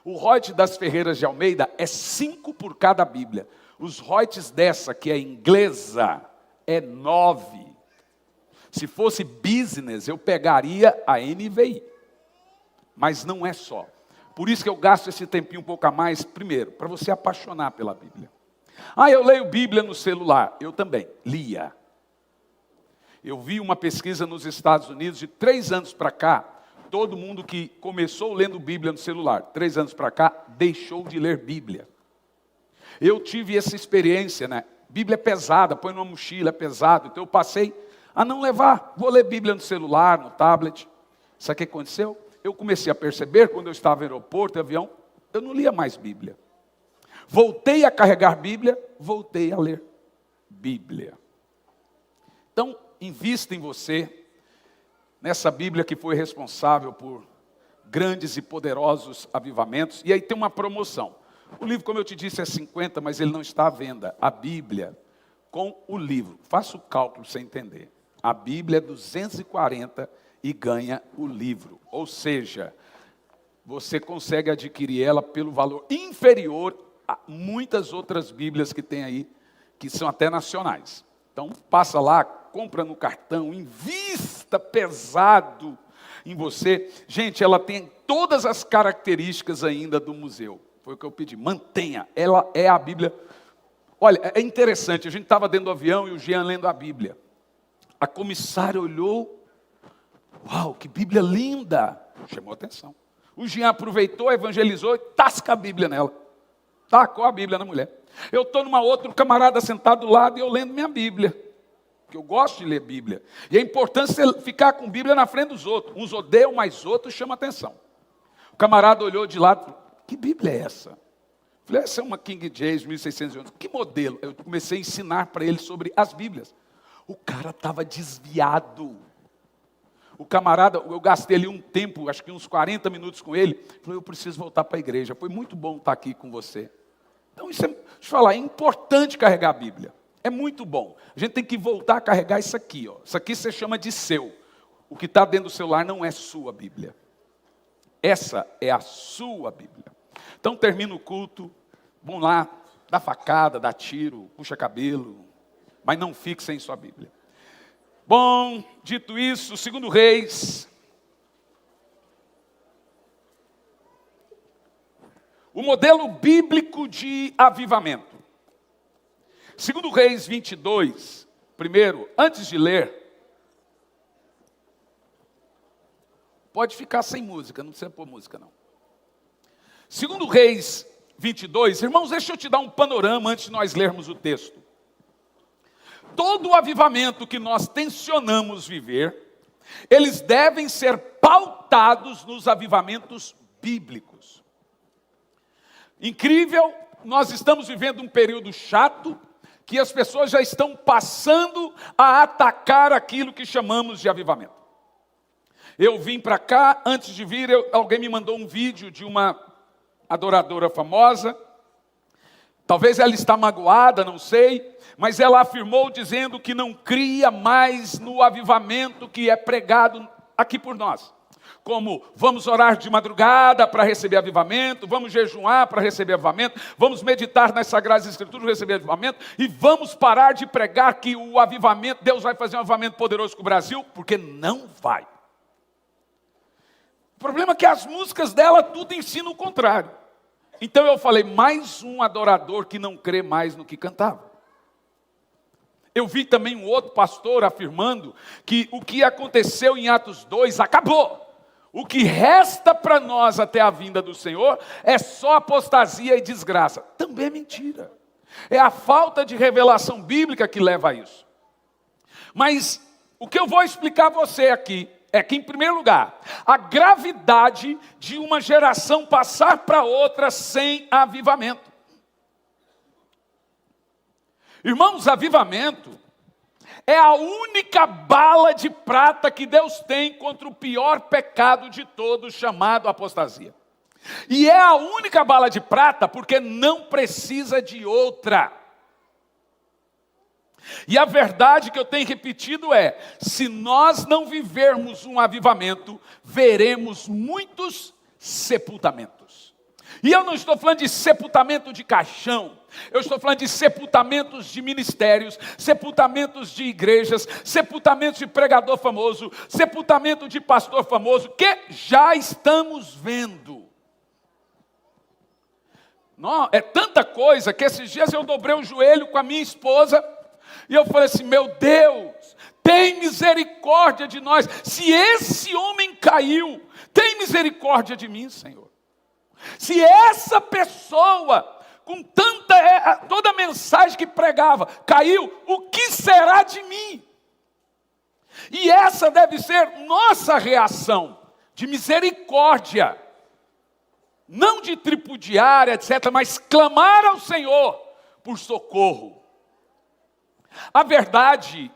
O royalty das Ferreiras de Almeida é 5% por cada Bíblia. Os royalties dessa, que é inglesa, é 9%. Se fosse business, eu pegaria a NVI. Mas não é só. Por isso que eu gasto esse tempinho um pouco a mais, primeiro, para você apaixonar pela Bíblia. Ah, eu leio Bíblia no celular. Eu também, lia. Eu vi uma pesquisa nos Estados Unidos de 3 anos para cá, todo mundo que começou lendo Bíblia no celular, 3 anos para cá, deixou de ler Bíblia. Eu tive essa experiência, né? Bíblia é pesada, põe numa mochila, é pesado. Então eu passei a não levar. Vou ler Bíblia no celular, no tablet. Sabe o que aconteceu? Eu comecei a perceber, quando eu estava no aeroporto, avião, eu não lia mais Bíblia. Voltei a carregar Bíblia, voltei a ler Bíblia. Então, invista em você, nessa Bíblia que foi responsável por grandes e poderosos avivamentos. E aí tem uma promoção. O livro, como eu te disse, é 50, mas ele não está à venda. A Bíblia com o livro. Faça o cálculo para você entender. A Bíblia é 240 e ganha o livro. Ou seja, você consegue adquirir ela pelo valor inferior a muitas outras Bíblias que tem aí, que são até nacionais. Então, passa lá, compra no cartão, invista pesado em você. Gente, ela tem todas as características ainda do museu. Foi o que eu pedi, mantenha, ela é a Bíblia. Olha, é interessante, a gente estava dentro do avião e o Jean lendo a Bíblia. A comissária olhou, uau, que Bíblia linda, chamou atenção. O Jean aproveitou, evangelizou e tasca a Bíblia nela. Tacou a Bíblia na mulher. Eu estou numa outra, camarada sentado do lado e eu lendo minha Bíblia. Porque eu gosto de ler Bíblia. E é importante você ficar com Bíblia na frente dos outros. Uns odeiam, mas outros chamam atenção. O camarada olhou de lado e falou, que Bíblia é essa? Eu falei, essa é uma King James 1611. Que modelo? Eu comecei a ensinar para ele sobre as Bíblias. O cara estava desviado. O camarada, eu gastei ali um tempo, acho que uns 40 minutos com ele. Falei, eu preciso voltar para a igreja. Foi muito bom estar aqui com você. Então, deixa eu falar, é importante carregar a Bíblia. É muito bom. A gente tem que voltar a carregar isso aqui. Ó. Isso aqui você chama de seu. O que está dentro do celular não é sua Bíblia. Essa é a sua Bíblia. Então, termina o culto. Vão lá, dá facada, dá tiro, puxa cabelo. Mas não fique sem sua Bíblia. Bom, dito isso, 2 Reis. O modelo bíblico de avivamento. 2 Reis 22. Primeiro, antes de ler, pode ficar sem música, não precisa pôr música não. 2 Reis 22, irmãos, deixa eu te dar um panorama antes de nós lermos o texto. Todo o avivamento que nós tensionamos viver, eles devem ser pautados nos avivamentos bíblicos. Incrível, nós estamos vivendo um período chato, que as pessoas já estão passando a atacar aquilo que chamamos de avivamento. Eu vim para cá, antes de vir, alguém me mandou um vídeo de uma adoradora famosa. Talvez ela está magoada, não sei, mas ela afirmou dizendo que não cria mais no avivamento que é pregado aqui por nós. Como vamos orar de madrugada para receber avivamento, vamos jejuar para receber avivamento, vamos meditar nas Sagradas Escrituras para receber avivamento, e vamos parar de pregar que o avivamento, Deus vai fazer um avivamento poderoso com o Brasil, porque não vai. O problema é que as músicas dela tudo ensinam o contrário. Então eu falei, mais um adorador que não crê mais no que cantava. Eu vi também um outro pastor afirmando que o que aconteceu em Atos 2 acabou. O que resta para nós até a vinda do Senhor é só apostasia e desgraça. Também é mentira. É a falta de revelação bíblica que leva a isso. Mas o que eu vou explicar a você aqui é que, em primeiro lugar, a gravidade de uma geração passar para outra sem avivamento. Irmãos, avivamento é a única bala de prata que Deus tem contra o pior pecado de todos, chamado apostasia. E é a única bala de prata porque não precisa de outra. E a verdade que eu tenho repetido é, se nós não vivermos um avivamento, veremos muitos sepultamentos. E eu não estou falando de sepultamento de caixão, eu estou falando de sepultamentos de ministérios, sepultamentos de igrejas, sepultamentos de pregador famoso, sepultamento de pastor famoso, que já estamos vendo. Não, é tanta coisa que esses dias eu dobrei o joelho com a minha esposa e eu falei assim, meu Deus, tem misericórdia de nós. Se esse homem caiu, tem misericórdia de mim, Senhor. Se essa pessoa, com toda a mensagem que pregava, caiu, o que será de mim? E essa deve ser nossa reação, de misericórdia. Não de tripudiar, etc., mas clamar ao Senhor por socorro. A verdade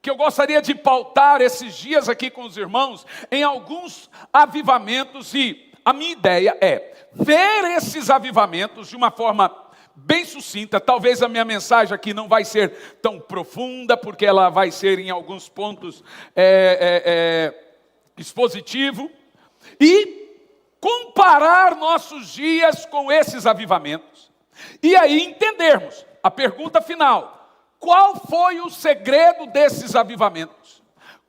que eu gostaria de pautar esses dias aqui com os irmãos, em alguns avivamentos, e a minha ideia é ver esses avivamentos de uma forma bem sucinta. Talvez a minha mensagem aqui não vai ser tão profunda, porque ela vai ser em alguns pontos expositivo, e comparar nossos dias com esses avivamentos, e aí entendermos a pergunta final: qual foi o segredo desses avivamentos?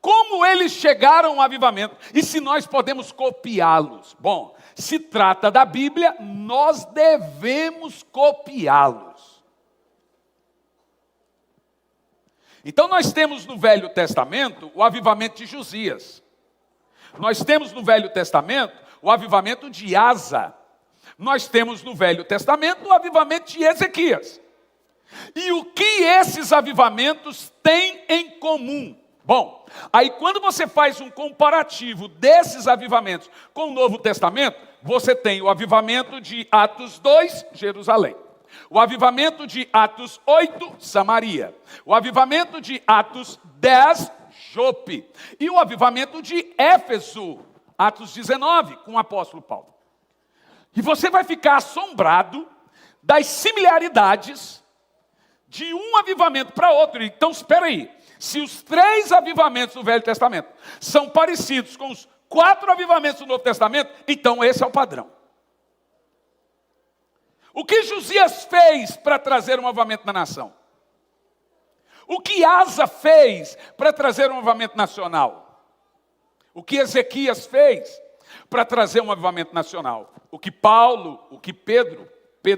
Como eles chegaram ao avivamento? E se nós podemos copiá-los? Bom, se trata da Bíblia, nós devemos copiá-los. Então nós temos no Velho Testamento o avivamento de Josias. Nós temos no Velho Testamento o avivamento de Asa. Nós temos no Velho Testamento o avivamento de Ezequias. E o que esses avivamentos têm em comum? Bom, aí quando você faz um comparativo desses avivamentos com o Novo Testamento, você tem o avivamento de Atos 2, Jerusalém. O avivamento de Atos 8, Samaria. O avivamento de Atos 10, Jope. E o avivamento de Éfeso, Atos 19, com o apóstolo Paulo. E você vai ficar assombrado das similaridades de um avivamento para outro. Então, espera aí. Se os 3 avivamentos do Velho Testamento são parecidos com os 4 avivamentos do Novo Testamento, então esse é o padrão. O que Josias fez para trazer um avivamento na nação? O que Asa fez para trazer um avivamento nacional? O que Ezequias fez para trazer um avivamento nacional? O que Paulo, o que Pedro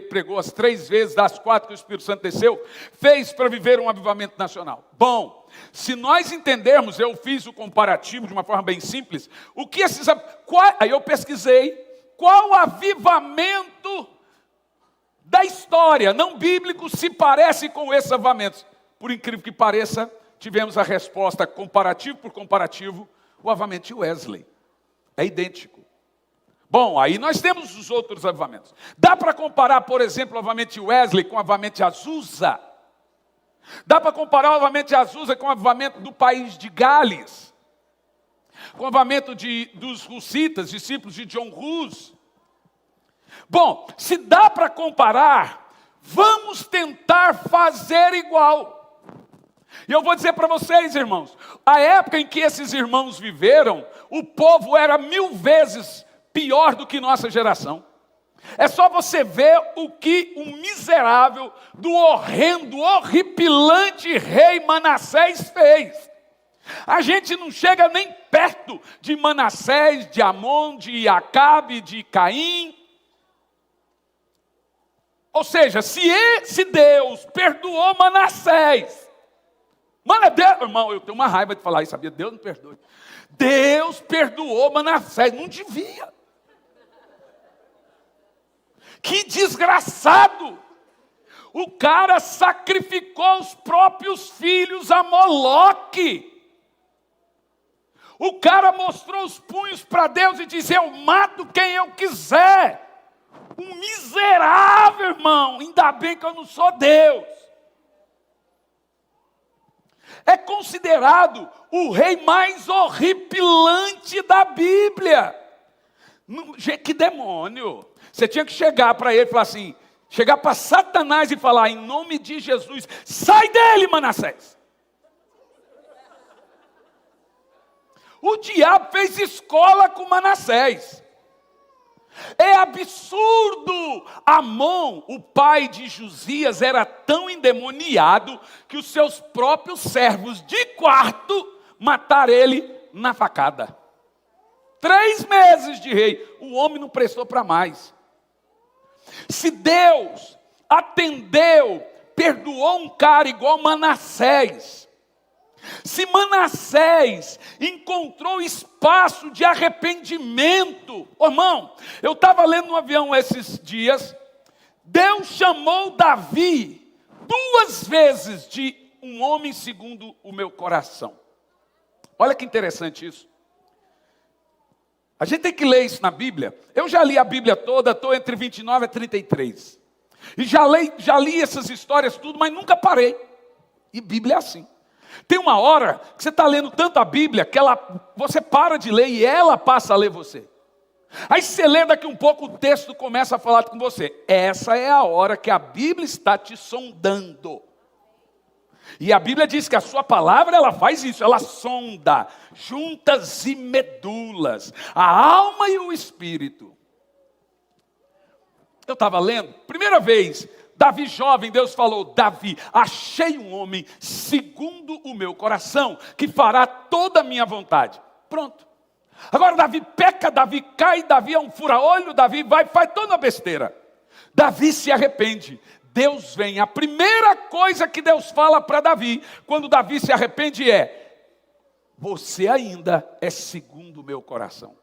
pregou as 3 vezes, das 4 que o Espírito Santo desceu, fez para viver um avivamento nacional. Bom, se nós entendermos, eu fiz o comparativo de uma forma bem simples, o que esses, aí eu pesquisei, qual avivamento da história, não bíblico, se parece com esses avivamentos. Por incrível que pareça, tivemos a resposta comparativo por comparativo, o avivamento de Wesley. É idêntico. Bom, aí nós temos os outros avivamentos. Dá para comparar, por exemplo, o avivamento de Wesley com o avivamento de Azusa? Dá para comparar o avivamento de Azusa com o avivamento do país de Gales? Com o avivamento dos Hussitas, discípulos de John Hus? Bom, se dá para comparar, vamos tentar fazer igual. E eu vou dizer para vocês, irmãos, a época em que esses irmãos viveram, o povo era 1000 vezes pior do que nossa geração. É só você ver o que o miserável, do horrendo, horripilante rei Manassés fez. A gente não chega nem perto de Manassés, de Amon, de Acabe, de Caim. Ou seja, se Deus perdoou Manassés, Deus, irmão, eu tenho uma raiva de falar isso, sabia? Deus não perdoe. Deus perdoou Manassés, não devia. Que desgraçado! O cara sacrificou os próprios filhos a Moloque. O cara mostrou os punhos para Deus e disse: eu mato quem eu quiser. Um miserável, irmão. Ainda bem que eu não sou Deus. É considerado o rei mais horripilante da Bíblia. Que demônio! Você tinha que chegar para ele e falar assim, chegar para Satanás e falar, em nome de Jesus, sai dele, Manassés. O diabo fez escola com Manassés. É absurdo. Amon, o pai de Josias, era tão endemoniado que os seus próprios servos de quarto mataram ele na facada. 3 meses de rei, o homem não prestou para mais. Se Deus atendeu, perdoou um cara igual Manassés, se Manassés encontrou espaço de arrependimento, irmão, eu estava lendo no avião esses dias, Deus chamou Davi 2 vezes de um homem segundo o meu coração. Olha que interessante isso. A gente tem que ler isso na Bíblia. Eu já li a Bíblia toda, estou entre 29 e 33. E já li essas histórias tudo, mas nunca parei. E Bíblia é assim. Tem uma hora que você está lendo tanto a Bíblia, que você para de ler e ela passa a ler você. Aí você lê daqui um pouco, o texto começa a falar com você. Essa é a hora que a Bíblia está te sondando. E a Bíblia diz que a sua palavra, ela faz isso, ela sonda juntas e medulas, a alma e o espírito. Eu estava lendo, primeira vez, Davi jovem, Deus falou, Davi, achei um homem segundo o meu coração, que fará toda a minha vontade. Pronto. Agora Davi peca, Davi cai, Davi é um fura-olho, Davi faz toda a besteira. Davi se arrepende. Deus vem, a primeira coisa que Deus fala para Davi, quando Davi se arrepende é, você ainda é segundo o meu coração.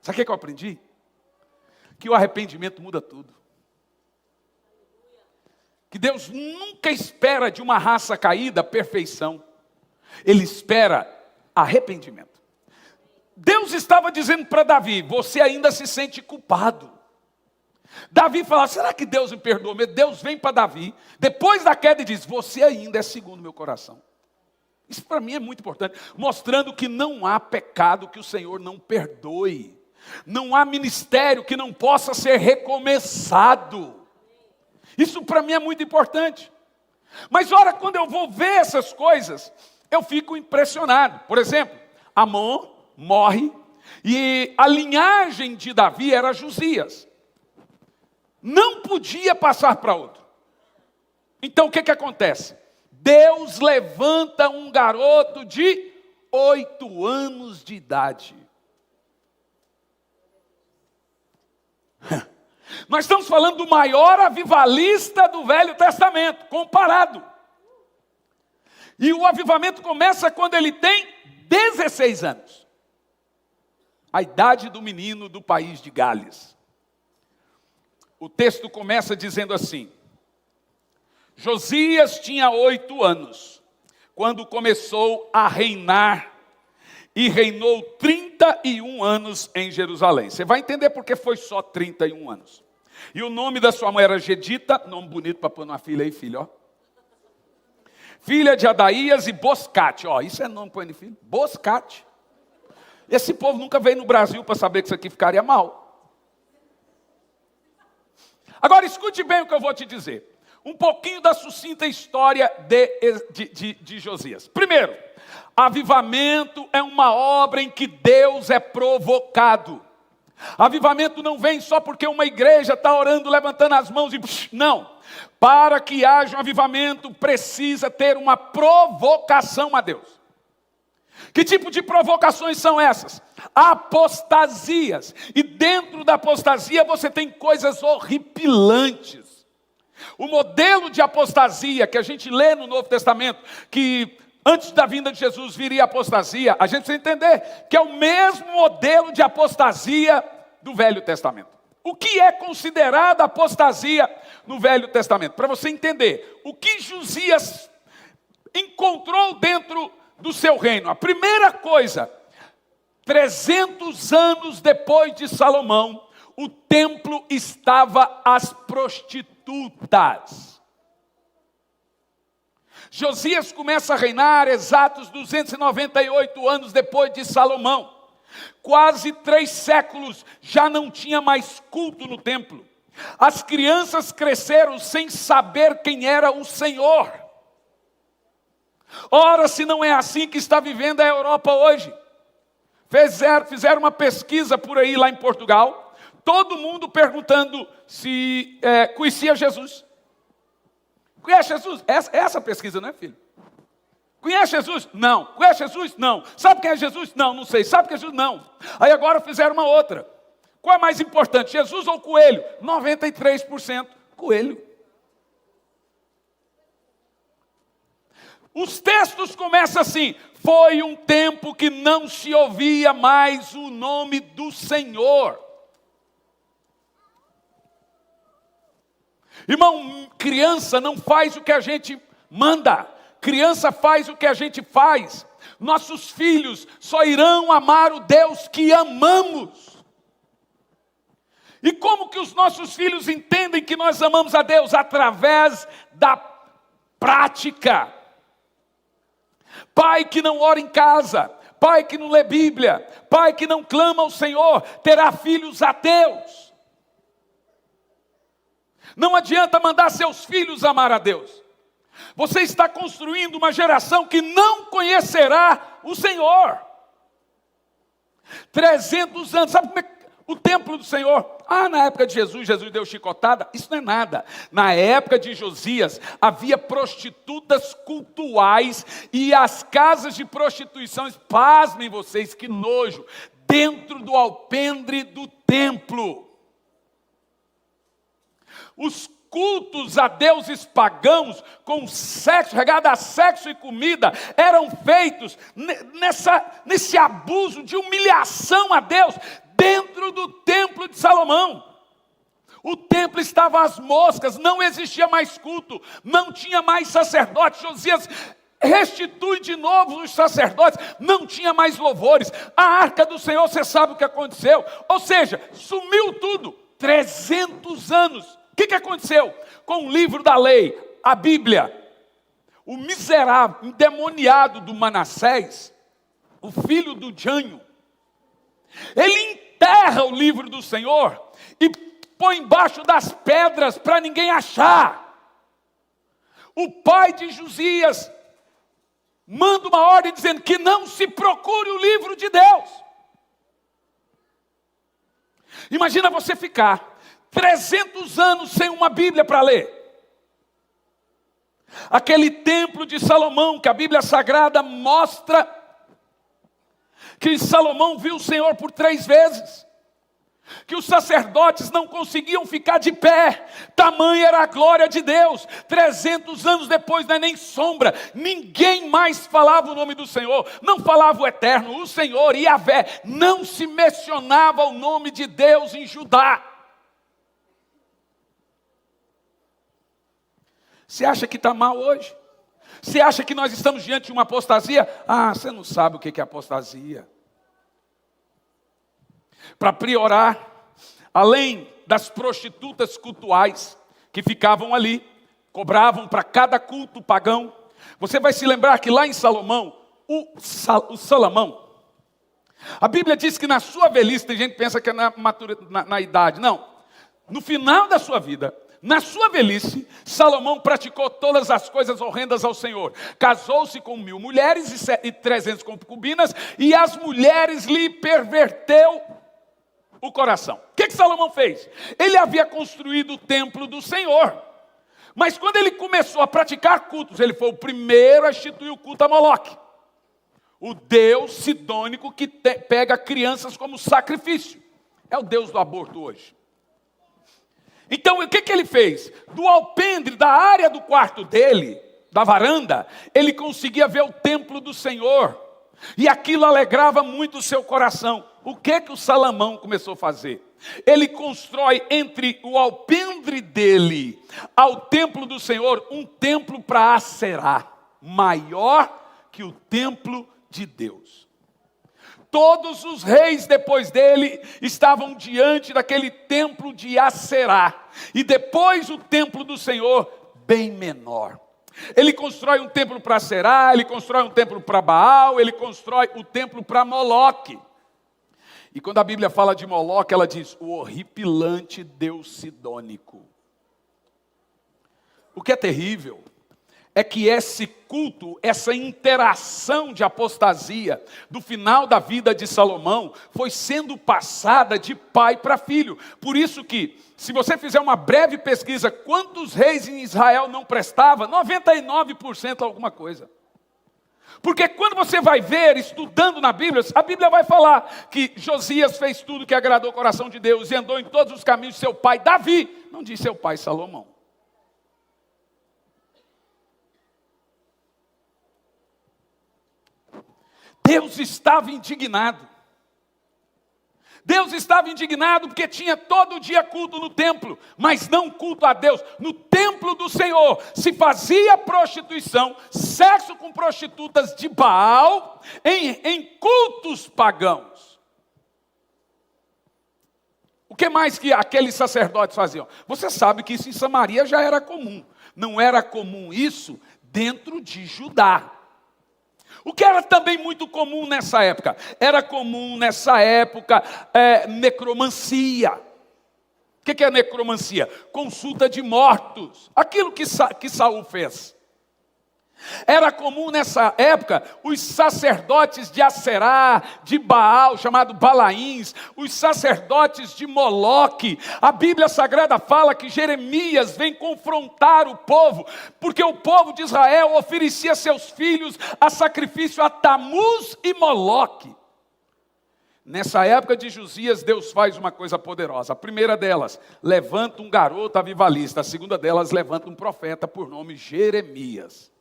Sabe o que eu aprendi? Que o arrependimento muda tudo. Que Deus nunca espera de uma raça caída perfeição. Ele espera arrependimento. Deus estava dizendo para Davi, você ainda se sente culpado. Davi fala, será que Deus me perdoou? Deus vem para Davi, depois da queda e diz, você ainda é segundo o meu coração. Isso para mim é muito importante, mostrando que não há pecado que o Senhor não perdoe. Não há ministério que não possa ser recomeçado. Isso para mim é muito importante. Mas ora, quando eu vou ver essas coisas, eu fico impressionado. Por exemplo, Amon morre e a linhagem de Davi era Josias. Não podia passar para outro. Então o que acontece? Deus levanta um garoto de 8 anos de idade. Nós estamos falando do maior avivalista do Velho Testamento, comparado. E o avivamento começa quando ele tem 16 anos. A idade do menino do país de Gales. O texto começa dizendo assim: Josias tinha 8 anos, quando começou a reinar, e reinou 31 anos em Jerusalém. Você vai entender porque foi só 31 anos. E o nome da sua mãe era Gedita, nome bonito para pôr numa filha aí, filho, ó. Filha de Adaías e Boscate, ó, isso é nome para pôr filho, Boscate. Esse povo nunca veio no Brasil para saber que isso aqui ficaria mal. Agora escute bem o que eu vou te dizer. Um pouquinho da sucinta história de Josias. Primeiro, avivamento é uma obra em que Deus é provocado. Avivamento não vem só porque uma igreja está orando, levantando as mãos e... Não. Para que haja um avivamento, precisa ter uma provocação a Deus. Que tipo de provocações são essas? Apostasias. E dentro da apostasia você tem coisas horripilantes. O modelo de apostasia que a gente lê no Novo Testamento, que antes da vinda de Jesus viria a apostasia, a gente precisa entender que é o mesmo modelo de apostasia do Velho Testamento. O que é considerado apostasia no Velho Testamento? Para você entender, o que Josias encontrou dentro do seu reino. A primeira coisa, 300 anos depois de Salomão, o templo estava às prostitutas. Josias começa a reinar exatos 298 anos depois de Salomão. Quase 3 séculos já não tinha mais culto no templo. As crianças cresceram sem saber quem era o Senhor. Ora, se não é assim que está vivendo a Europa hoje. Fizeram uma pesquisa por aí lá em Portugal. Todo mundo perguntando se conhecia Jesus. Conhece Jesus? Essa pesquisa, não é, filho? Conhece Jesus? Não. Conhece Jesus? Não. Sabe quem é Jesus? Não, não sei. Sabe quem é Jesus? Não. Aí agora fizeram uma outra. Qual é mais importante, Jesus ou coelho? 93% coelho. Os textos começam assim: foi um tempo que não se ouvia mais o nome do Senhor. Irmão, criança não faz o que a gente manda. Criança faz o que a gente faz. Nossos filhos só irão amar o Deus que amamos. E como que os nossos filhos entendem que nós amamos a Deus? Através da prática. Pai que não ora em casa, pai que não lê Bíblia, pai que não clama ao Senhor, terá filhos ateus. Não adianta mandar seus filhos amar a Deus. Você está construindo uma geração que não conhecerá o Senhor. 300 anos, sabe como é o templo do Senhor? Na época de Jesus deu chicotada. Isso não é nada. Na época de Josias, havia prostitutas cultuais e as casas de prostituição, pasmem vocês, que nojo, dentro do alpendre do templo. Os cultos a deuses pagãos, com sexo, regado a sexo e comida, eram feitos nesse abuso de humilhação a Deus, dentro do templo de Salomão. O templo estava às moscas, não existia mais culto, não tinha mais sacerdote. Josias restitui de novo os sacerdotes, não tinha mais louvores. A arca do Senhor, você sabe o que aconteceu? Ou seja, sumiu tudo. 300 anos. O que aconteceu com o livro da lei, a Bíblia? O miserável, endemoniado do Manassés, o filho do Janho, ele enterra o livro do Senhor e põe embaixo das pedras para ninguém achar. O pai de Josias manda uma ordem dizendo que não se procure o livro de Deus. Imagina você ficar 300 anos sem uma Bíblia para ler. Aquele templo de Salomão, que a Bíblia Sagrada mostra que Salomão viu o Senhor por 3 vezes. Que os sacerdotes não conseguiam ficar de pé. Tamanha era a glória de Deus. 300 anos depois não é nem sombra. Ninguém mais falava o nome do Senhor. Não falava o Eterno, o Senhor, Yahvé. Não se mencionava o nome de Deus em Judá. Você acha que está mal hoje? Você acha que nós estamos diante de uma apostasia? Ah, você não sabe o que é apostasia. Para piorar, além das prostitutas cultuais que ficavam ali, cobravam para cada culto pagão. Você vai se lembrar que lá em Salomão, o Salomão, a Bíblia diz que na sua velhice, tem gente que pensa que é na idade, não. No final da sua vida, na sua velhice, Salomão praticou todas as coisas horrendas ao Senhor. Casou-se com 1000 mulheres e 300 concubinas, e as mulheres lhe perverteu o coração. O que Salomão fez? Ele havia construído o templo do Senhor. Mas quando ele começou a praticar cultos, ele foi o primeiro a instituir o culto a Moloque. O deus sidônico que pega crianças como sacrifício. É o deus do aborto hoje. Então, o que ele fez? Do alpendre, da área do quarto dele, da varanda, ele conseguia ver o templo do Senhor. E aquilo alegrava muito o seu coração. O que o Salomão começou a fazer? Ele constrói entre o alpendre dele ao templo do Senhor um templo para Aserá, maior que o templo de Deus. Todos os reis depois dele estavam diante daquele templo de Aserá. E depois o templo do Senhor, bem menor. Ele constrói um templo para Aserá, ele constrói um templo para Baal, ele constrói o templo para Moloque. E quando a Bíblia fala de Moloque, ela diz, o horripilante deus sidônico. O que é terrível é que esse culto, essa interação de apostasia do final da vida de Salomão foi sendo passada de pai para filho. Por isso que, se você fizer uma breve pesquisa, quantos reis em Israel não prestavam? 99% alguma coisa. Porque quando você vai ver, estudando na Bíblia, a Bíblia vai falar que Josias fez tudo que agradou o coração de Deus e andou em todos os caminhos de seu pai Davi, não diz seu pai Salomão. Deus estava indignado. Deus estava indignado porque tinha todo dia culto no templo, mas não culto a Deus. No templo do Senhor se fazia prostituição, sexo com prostitutas de Baal, em cultos pagãos. O que mais que aqueles sacerdotes faziam? Você sabe que isso em Samaria já era comum. Não era comum isso dentro de Judá. O que era também muito comum nessa época? Era comum nessa época necromancia. O que é necromancia? Consulta de mortos. Aquilo que Saul fez. Era comum nessa época os sacerdotes de Aserá, de Baal, chamado Balaíns, os sacerdotes de Moloque. A Bíblia Sagrada fala que Jeremias vem confrontar o povo, porque o povo de Israel oferecia seus filhos a sacrifício a Tamuz e Moloque. Nessa época de Josias, Deus faz uma coisa poderosa. A primeira delas, levanta um garoto avivalista. A segunda delas, levanta um profeta por nome Jeremias.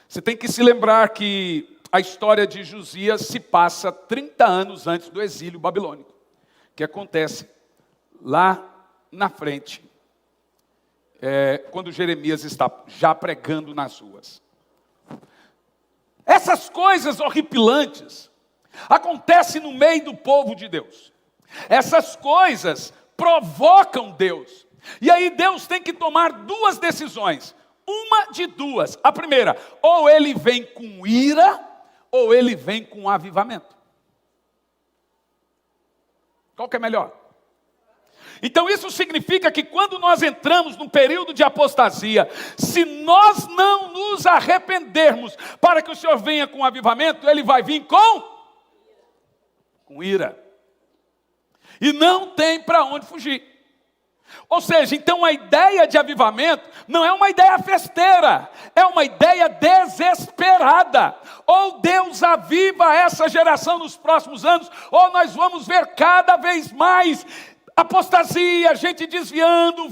Você tem que se lembrar que a história de Josias se passa 30 anos antes do exílio babilônico, que acontece lá na frente, quando Jeremias está já pregando nas ruas. Essas coisas horripilantes acontecem no meio do povo de Deus. Essas coisas provocam Deus. E aí Deus tem que tomar duas decisões. Uma de duas. A primeira, ou ele vem com ira, ou ele vem com avivamento. Qual que é melhor? Então isso significa que quando nós entramos num período de apostasia, se nós não nos arrependermos para que o Senhor venha com avivamento, ele vai vir com ira. E não tem para onde fugir. Ou seja, então a ideia de avivamento não é uma ideia festeira, é uma ideia desesperada. Ou Deus aviva essa geração nos próximos anos, ou nós vamos ver cada vez mais apostasia, gente desviando.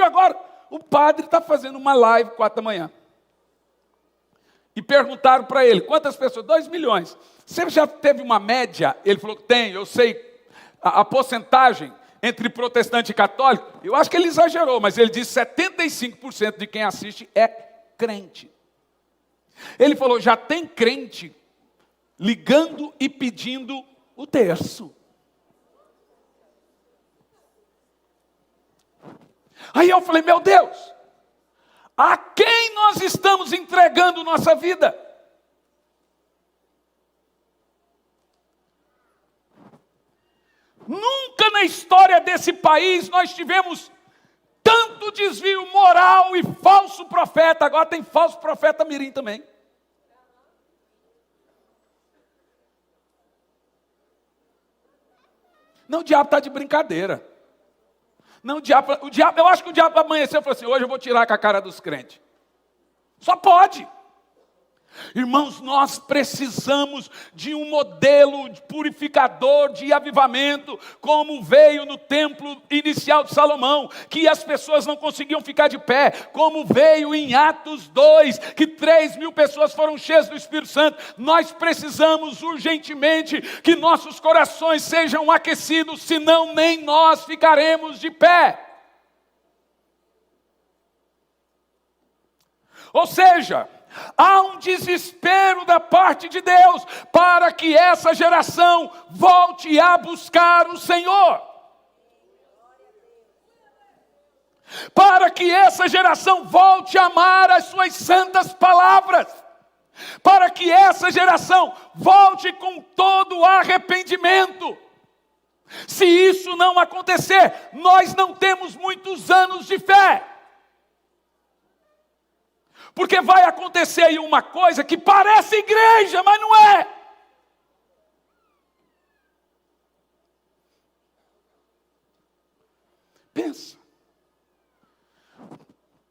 Agora, o padre está fazendo uma live 4 da manhã. E perguntaram para ele, quantas pessoas? 2 milhões. Você já teve uma média? Ele falou, tem, eu sei a porcentagem entre protestante e católico, eu acho que ele exagerou, mas ele disse 75% de quem assiste é crente. Ele falou, já tem crente ligando e pedindo o terço. Aí eu falei, meu Deus, a quem nós estamos entregando nossa vida? Nunca na história desse país nós tivemos tanto desvio moral e falso profeta. Agora tem falso profeta mirim também. Não, o diabo está de brincadeira. Não, eu acho que o diabo amanheceu e falou assim, hoje eu vou tirar com a cara dos crentes. Só pode. Irmãos, nós precisamos de um modelo purificador de avivamento, como veio no templo inicial de Salomão, que as pessoas não conseguiam ficar de pé, como veio em Atos 2, que 3.000 pessoas foram cheias do Espírito Santo. Nós precisamos urgentemente que nossos corações sejam aquecidos, senão nem nós ficaremos de pé. Ou seja, há um desespero da parte de Deus para que essa geração volte a buscar o Senhor. Para que essa geração volte a amar as suas santas palavras. Para que essa geração volte com todo o arrependimento. Se isso não acontecer, nós não temos muitos anos de fé. Porque vai acontecer aí uma coisa que parece igreja, mas não é. Pensa.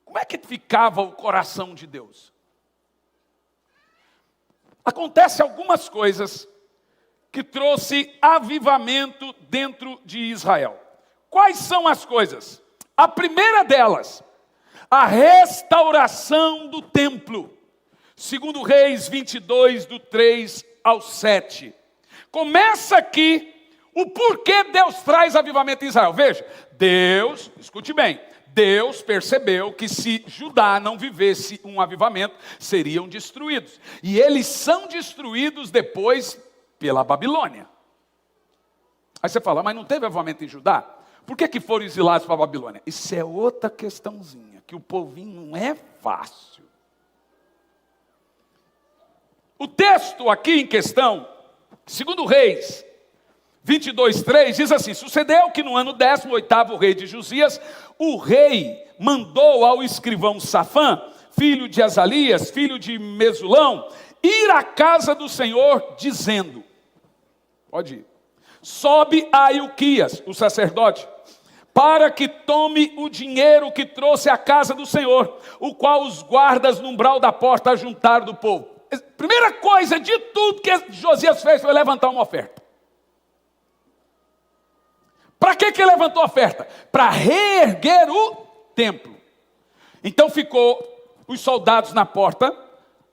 Como é que ficava o coração de Deus? Acontece algumas coisas que trouxe avivamento dentro de Israel. Quais são as coisas? A primeira delas, a restauração do templo. Segundo Reis 22, do 3 ao 7. Começa aqui o porquê Deus traz avivamento em Israel. Veja, Deus, escute bem, Deus percebeu que se Judá não vivesse um avivamento, seriam destruídos. E eles são destruídos depois pela Babilônia. Aí você fala, mas não teve avivamento em Judá? Por que foram exilados para a Babilônia? Isso é outra questãozinha, que o povinho não é fácil. O texto aqui em questão, segundo Reis 22:3, diz assim: sucedeu que no ano 18º, rei de Josias, o rei mandou ao escrivão Safã, filho de Azalias, filho de Mesulão, ir à casa do Senhor, dizendo, pode ir, sobe a Ilquias, o sacerdote, para que tome o dinheiro que trouxe à casa do Senhor, o qual os guardas no umbral da porta ajuntaram do povo. Primeira coisa de tudo que Josias fez foi levantar uma oferta. Para que ele levantou a oferta? Para reerguer o templo. Então ficou os soldados na porta,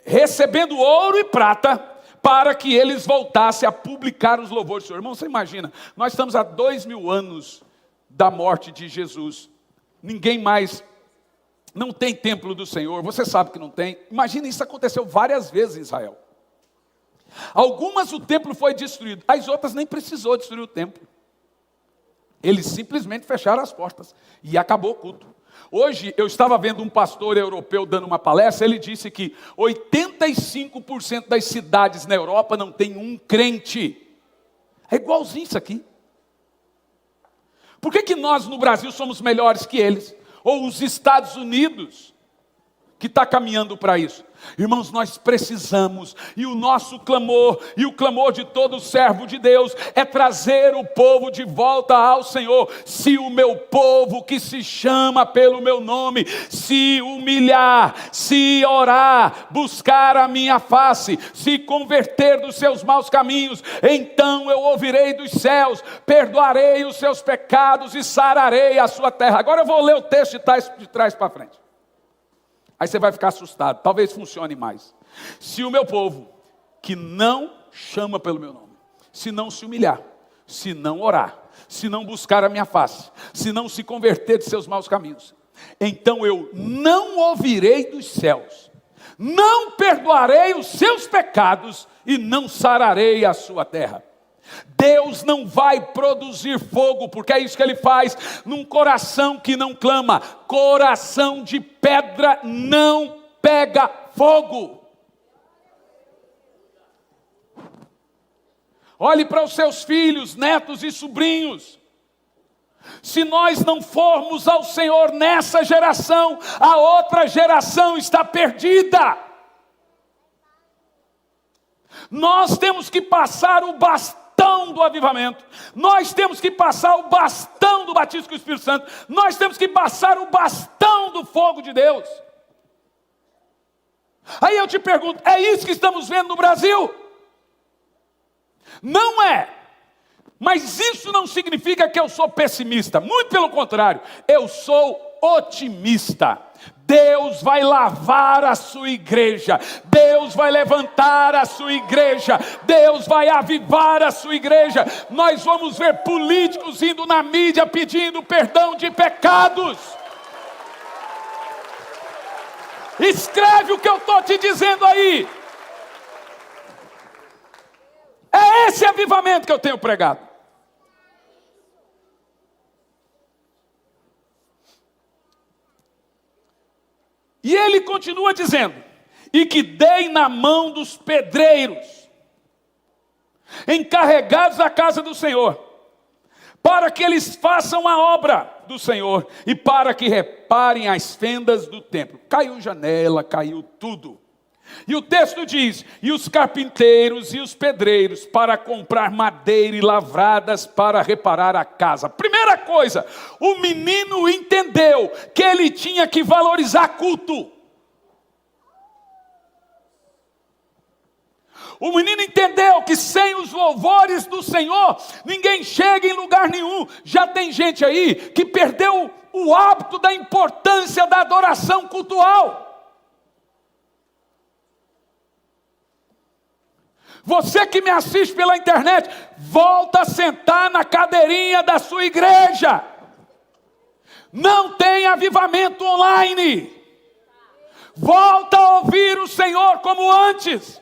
recebendo ouro e prata, para que eles voltassem a publicar os louvores do Senhor. Irmão, você imagina, nós estamos há 2000 anos da morte de Jesus. Ninguém mais, não tem templo do Senhor, você sabe que não tem. Imagina, isso aconteceu várias vezes em Israel. Algumas o templo foi destruído, as outras nem precisou destruir o templo. Eles simplesmente fecharam as portas e acabou o culto. Hoje eu estava vendo um pastor europeu dando uma palestra, ele disse que 85% das cidades na Europa não tem um crente. É igualzinho isso aqui. Por que nós no Brasil somos melhores que eles? Ou os Estados Unidos, que está caminhando para isso? Irmãos, nós precisamos, e o nosso clamor, e o clamor de todo servo de Deus, é trazer o povo de volta ao Senhor. Se o meu povo que se chama pelo meu nome, se humilhar, se orar, buscar a minha face, se converter dos seus maus caminhos, então eu ouvirei dos céus, perdoarei os seus pecados e sararei a sua terra. Agora eu vou ler o texto de trás para frente. Aí você vai ficar assustado, talvez funcione mais. Se o meu povo, que não chama pelo meu nome, se não se humilhar, se não orar, se não buscar a minha face, se não se converter de seus maus caminhos, então eu não ouvirei dos céus, não perdoarei os seus pecados e não sararei a sua terra. Deus não vai produzir fogo, porque é isso que Ele faz num coração que não clama. Coração de pedra não pega fogo. Olhe para os seus filhos, netos e sobrinhos. Se nós não formos ao Senhor nessa geração, a outra geração está perdida. Nós temos que passar o bastão do avivamento. Nós temos que passar o bastão do batismo com o Espírito Santo. Nós temos que passar o bastão do fogo de Deus. Aí eu te pergunto, é isso que estamos vendo no Brasil? Não é. Mas isso não significa que eu sou pessimista. Muito pelo contrário, eu sou otimista. Deus vai lavar a sua igreja. Deus vai levantar a sua igreja. Deus vai avivar a sua igreja. Nós vamos ver políticos indo na mídia pedindo perdão de pecados. Escreve o que eu estou te dizendo aí. É esse avivamento que eu tenho pregado. E ele continua dizendo, e que dei na mão dos pedreiros, encarregados da casa do Senhor, para que eles façam a obra do Senhor, e para que reparem as fendas do templo. Caiu janela, caiu tudo. E o texto diz, e os carpinteiros e os pedreiros para comprar madeira e lavradas para reparar a casa. Primeira coisa, o menino entendeu que ele tinha que valorizar culto. O menino entendeu que sem os louvores do Senhor, ninguém chega em lugar nenhum. Já tem gente aí que perdeu o hábito da importância da adoração cultual. Você que me assiste pela internet, volta a sentar na cadeirinha da sua igreja. Não tem avivamento online. Volta a ouvir o Senhor como antes.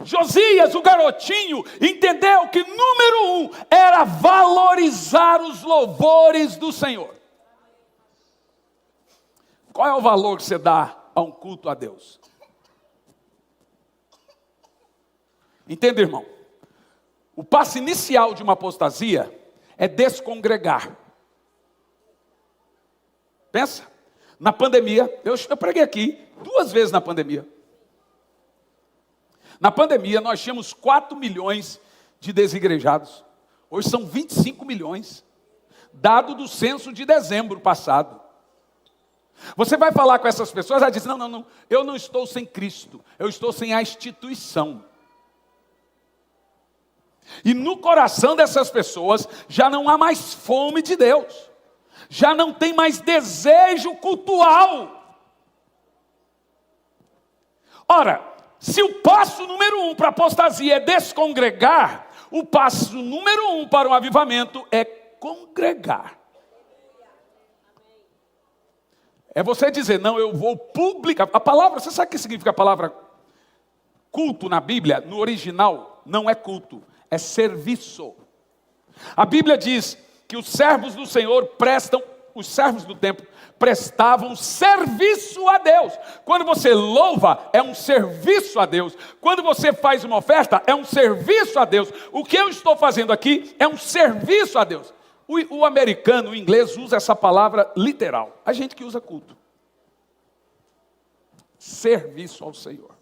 Josias, o garotinho, entendeu que número 1 era valorizar os louvores do Senhor. Qual é o valor que você dá a um culto a Deus? Entende, irmão? O passo inicial de uma apostasia é descongregar. Pensa, na pandemia, eu preguei aqui 2 vezes na pandemia. Na pandemia nós tínhamos 4 milhões de desigrejados. Hoje são 25 milhões, dado do censo de dezembro passado. Você vai falar com essas pessoas, ela diz, não, eu não estou sem Cristo, eu estou sem a instituição. E no coração dessas pessoas já não há mais fome de Deus, já não tem mais desejo cultual. Ora, se o passo número 1 para a apostasia é descongregar, o passo número 1 para o avivamento é congregar. É você dizer, não, eu vou publicar. A palavra, você sabe o que significa a palavra culto na Bíblia? No original, não é culto. É serviço. A Bíblia diz que os servos do Senhor os servos do templo prestavam serviço a Deus. Quando você louva, é um serviço a Deus. Quando você faz uma oferta, é um serviço a Deus. O que eu estou fazendo aqui é um serviço a Deus. O americano, o inglês, usa essa palavra literal. A gente que usa culto. Serviço ao Senhor.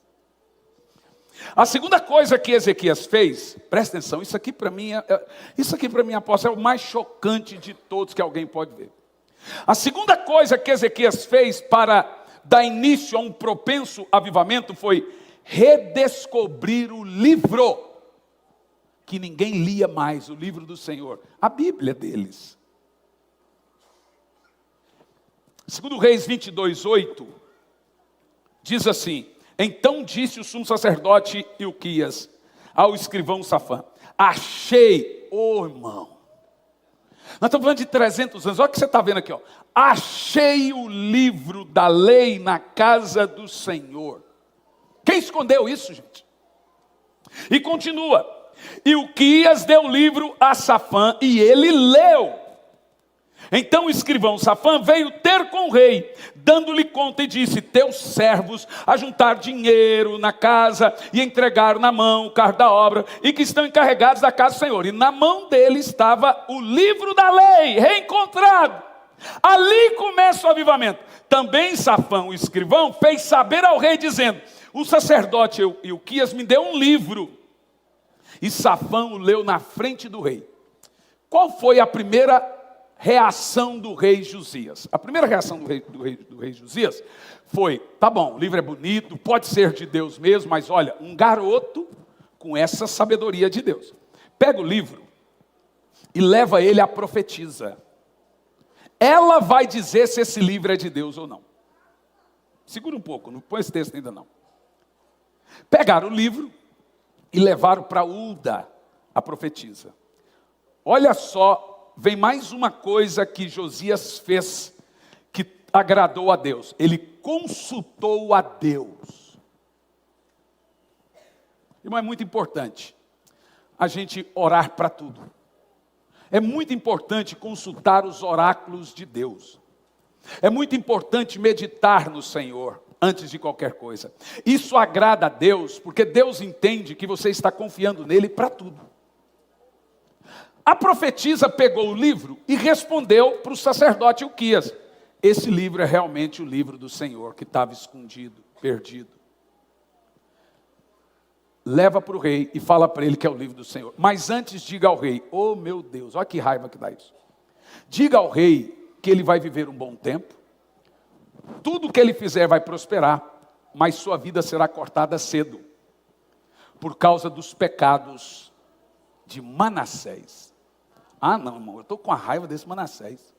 A segunda coisa que Ezequias fez, presta atenção, isso aqui para mim, apóstolo, é o mais chocante de todos que alguém pode ver. A segunda coisa que Ezequias fez para dar início a um propenso avivamento foi redescobrir o livro que ninguém lia mais, o livro do Senhor, a Bíblia deles. Segundo Reis 22:8, diz assim, então disse o sumo sacerdote Ilquias ao escrivão Safã, achei, irmão, Nós estamos falando de 300 anos. Olha o que você está vendo aqui. Ó. Achei o livro da lei na casa do Senhor. Quem escondeu isso, gente? E continua. E Uquias deu o livro a Safã e ele leu. Então o escrivão Safã veio ter com o rei, dando-lhe conta e disse: teus servos ajuntaram dinheiro na casa e entregaram na mão o carro da obra e que estão encarregados da casa do Senhor. E na mão dele estava o livro da lei, reencontrado. Ali começa o avivamento. Também Safã, o escrivão, fez saber ao rei, dizendo: o sacerdote Uquias me deu um livro. E Safã o leu na frente do rei. Qual foi a primeira reação do rei Josias? A primeira reação do rei Josias foi: tá bom, o livro é bonito, pode ser de Deus mesmo, mas olha, um garoto com essa sabedoria de Deus. Pega o livro e leva ele à profetisa. Ela vai dizer se esse livro é de Deus ou não. Segura um pouco, não põe esse texto ainda não. Pegaram o livro e levaram para Ulda, a profetisa. Olha só, vem mais uma coisa que Josias fez que agradou a Deus. Ele consultou a Deus. Irmão, é muito importante a gente orar para tudo. É muito importante consultar os oráculos de Deus. É muito importante meditar no Senhor antes de qualquer coisa. Isso agrada a Deus, porque Deus entende que você está confiando nele para tudo. A profetisa pegou o livro e respondeu para o sacerdote Uquias: esse livro é realmente o livro do Senhor que estava escondido, perdido. Leva para o rei e fala para ele que é o livro do Senhor. Mas antes diga ao rei: oh meu Deus, olha que raiva que dá isso. Diga ao rei que ele vai viver um bom tempo. Tudo que ele fizer vai prosperar, mas sua vida será cortada cedo, por causa dos pecados de Manassés. Ah não, irmão, eu estou com a raiva desse Manassés.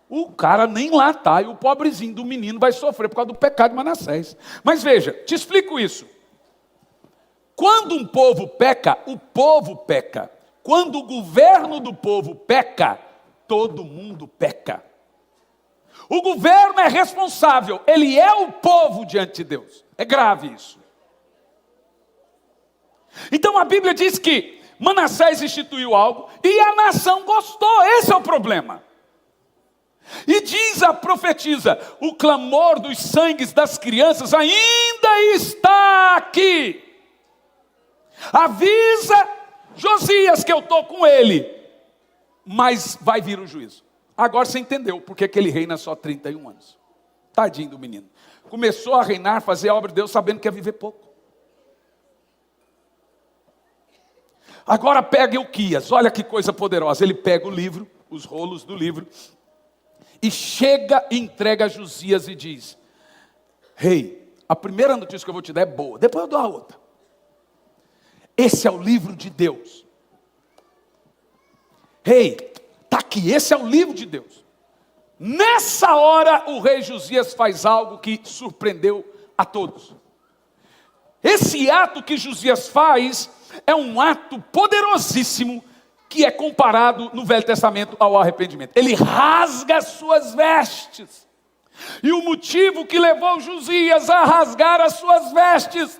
O cara nem lá está, e o pobrezinho do menino vai sofrer por causa do pecado de Manassés. Mas veja, te explico isso. Quando um povo peca, o povo peca. Quando o governo do povo peca, todo mundo peca. O governo é responsável, ele é o povo diante de Deus. É grave isso. Então a Bíblia diz que Manassés instituiu algo e a nação gostou, esse é o problema. E diz a profetisa: o clamor dos sangues das crianças ainda está aqui. Avisa Josias que eu estou com ele, mas vai vir o juízo. Agora você entendeu porque que ele reina só 31 anos. Tadinho do menino. Começou a reinar, fazer a obra de Deus, sabendo que ia viver pouco. Agora pega Uquias, olha que coisa poderosa. Ele pega o livro, os rolos do livro, e chega e entrega a Josias e diz: rei, a primeira notícia que eu vou te dar é boa, depois eu dou a outra. Esse é o livro de Deus. Rei, está aqui, esse é o livro de Deus. Nessa hora o rei Josias faz algo que surpreendeu a todos. Esse ato que Josias faz é um ato poderosíssimo que é comparado no Velho Testamento ao arrependimento. Ele rasga as suas vestes. E o motivo que levou Josias a rasgar as suas vestes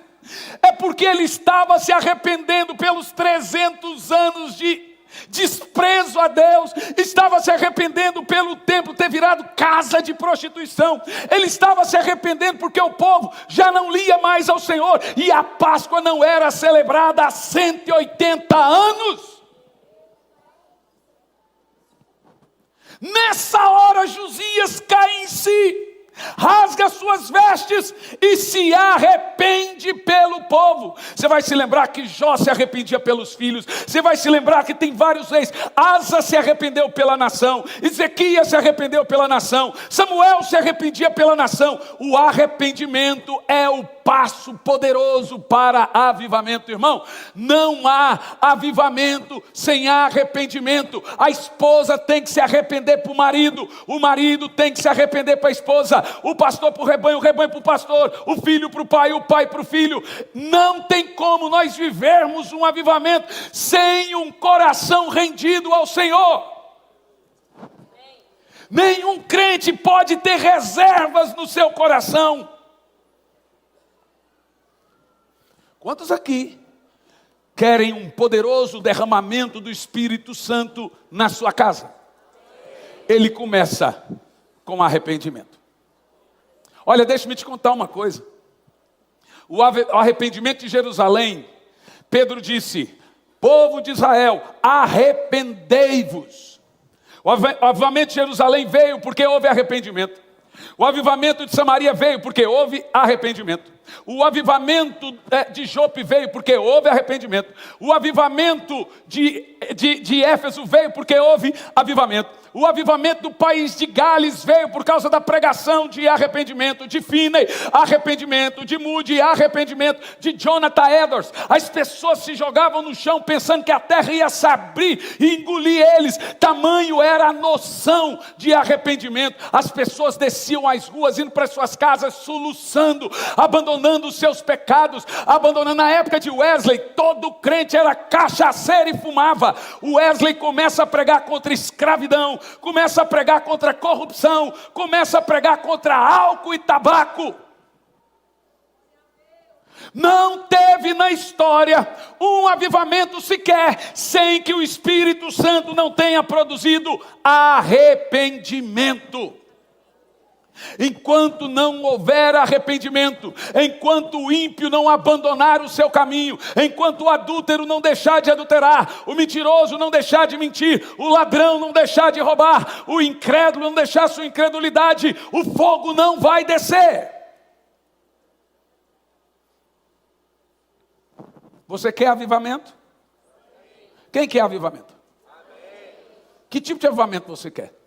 é porque ele estava se arrependendo pelos 300 anos de desprezo a Deus, estava se arrependendo pelo templo ter virado casa de prostituição, ele estava se arrependendo porque o povo já não lia mais ao Senhor, e a Páscoa não era celebrada há 180 anos. Nessa hora Josias cai em si, rasga suas vestes e se arrepende pelo povo. Você vai se lembrar que Jó se arrependia pelos filhos. Você vai se lembrar que tem vários reis. Asa se arrependeu pela nação. Ezequias se arrependeu pela nação. Samuel se arrependia pela nação. O arrependimento é o passo poderoso para avivamento, irmão. Não há avivamento sem arrependimento. A esposa tem que se arrepender para o marido tem que se arrepender para a esposa, o pastor para o rebanho para o pastor, o filho para o pai para o filho. Não tem como nós vivermos um avivamento sem um coração rendido ao Senhor. Nenhum crente pode ter reservas no seu coração. Quantos aqui querem um poderoso derramamento do Espírito Santo na sua casa? Ele começa com arrependimento. Olha, deixa-me te contar uma coisa. O arrependimento de Jerusalém, Pedro disse: povo de Israel, arrependei-vos. O avivamento de Jerusalém veio porque houve arrependimento. O avivamento de Samaria veio porque houve arrependimento. O avivamento de Jope veio porque houve arrependimento. O avivamento de Éfeso veio porque houve avivamento. O avivamento do país de Gales veio por causa da pregação de arrependimento, de Finney, arrependimento, de Moody, arrependimento, de Jonathan Edwards. As pessoas se jogavam no chão pensando que a terra ia se abrir e engolir eles. Tamanho era a noção de arrependimento. As pessoas desciam às ruas, indo para suas casas, soluçando, abandonando os seus pecados, abandonando. Na época de Wesley, todo crente era cachaceiro e fumava. O Wesley começa a pregar contra a escravidão, começa a pregar contra a corrupção, começa a pregar contra álcool e tabaco. Não teve na história um avivamento sequer sem que o Espírito Santo não tenha produzido arrependimento. Enquanto não houver arrependimento, enquanto o ímpio não abandonar o seu caminho, enquanto o adúltero não deixar de adulterar, o mentiroso não deixar de mentir, o ladrão não deixar de roubar, o incrédulo não deixar sua incredulidade, o fogo não vai descer. Você quer avivamento? Quem quer avivamento? Que tipo de avivamento você quer?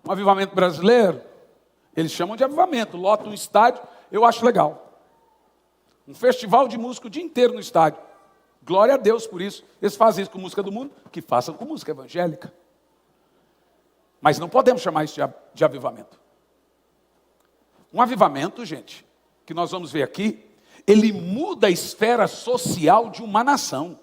Um avivamento brasileiro, eles chamam de avivamento, lotam um estádio, eu acho legal. Um festival de música o dia inteiro no estádio. Glória a Deus por isso. Eles fazem isso com música do mundo, que façam com música evangélica. Mas não podemos chamar isso de avivamento. Um avivamento, gente, que nós vamos ver aqui, ele muda a esfera social de uma nação.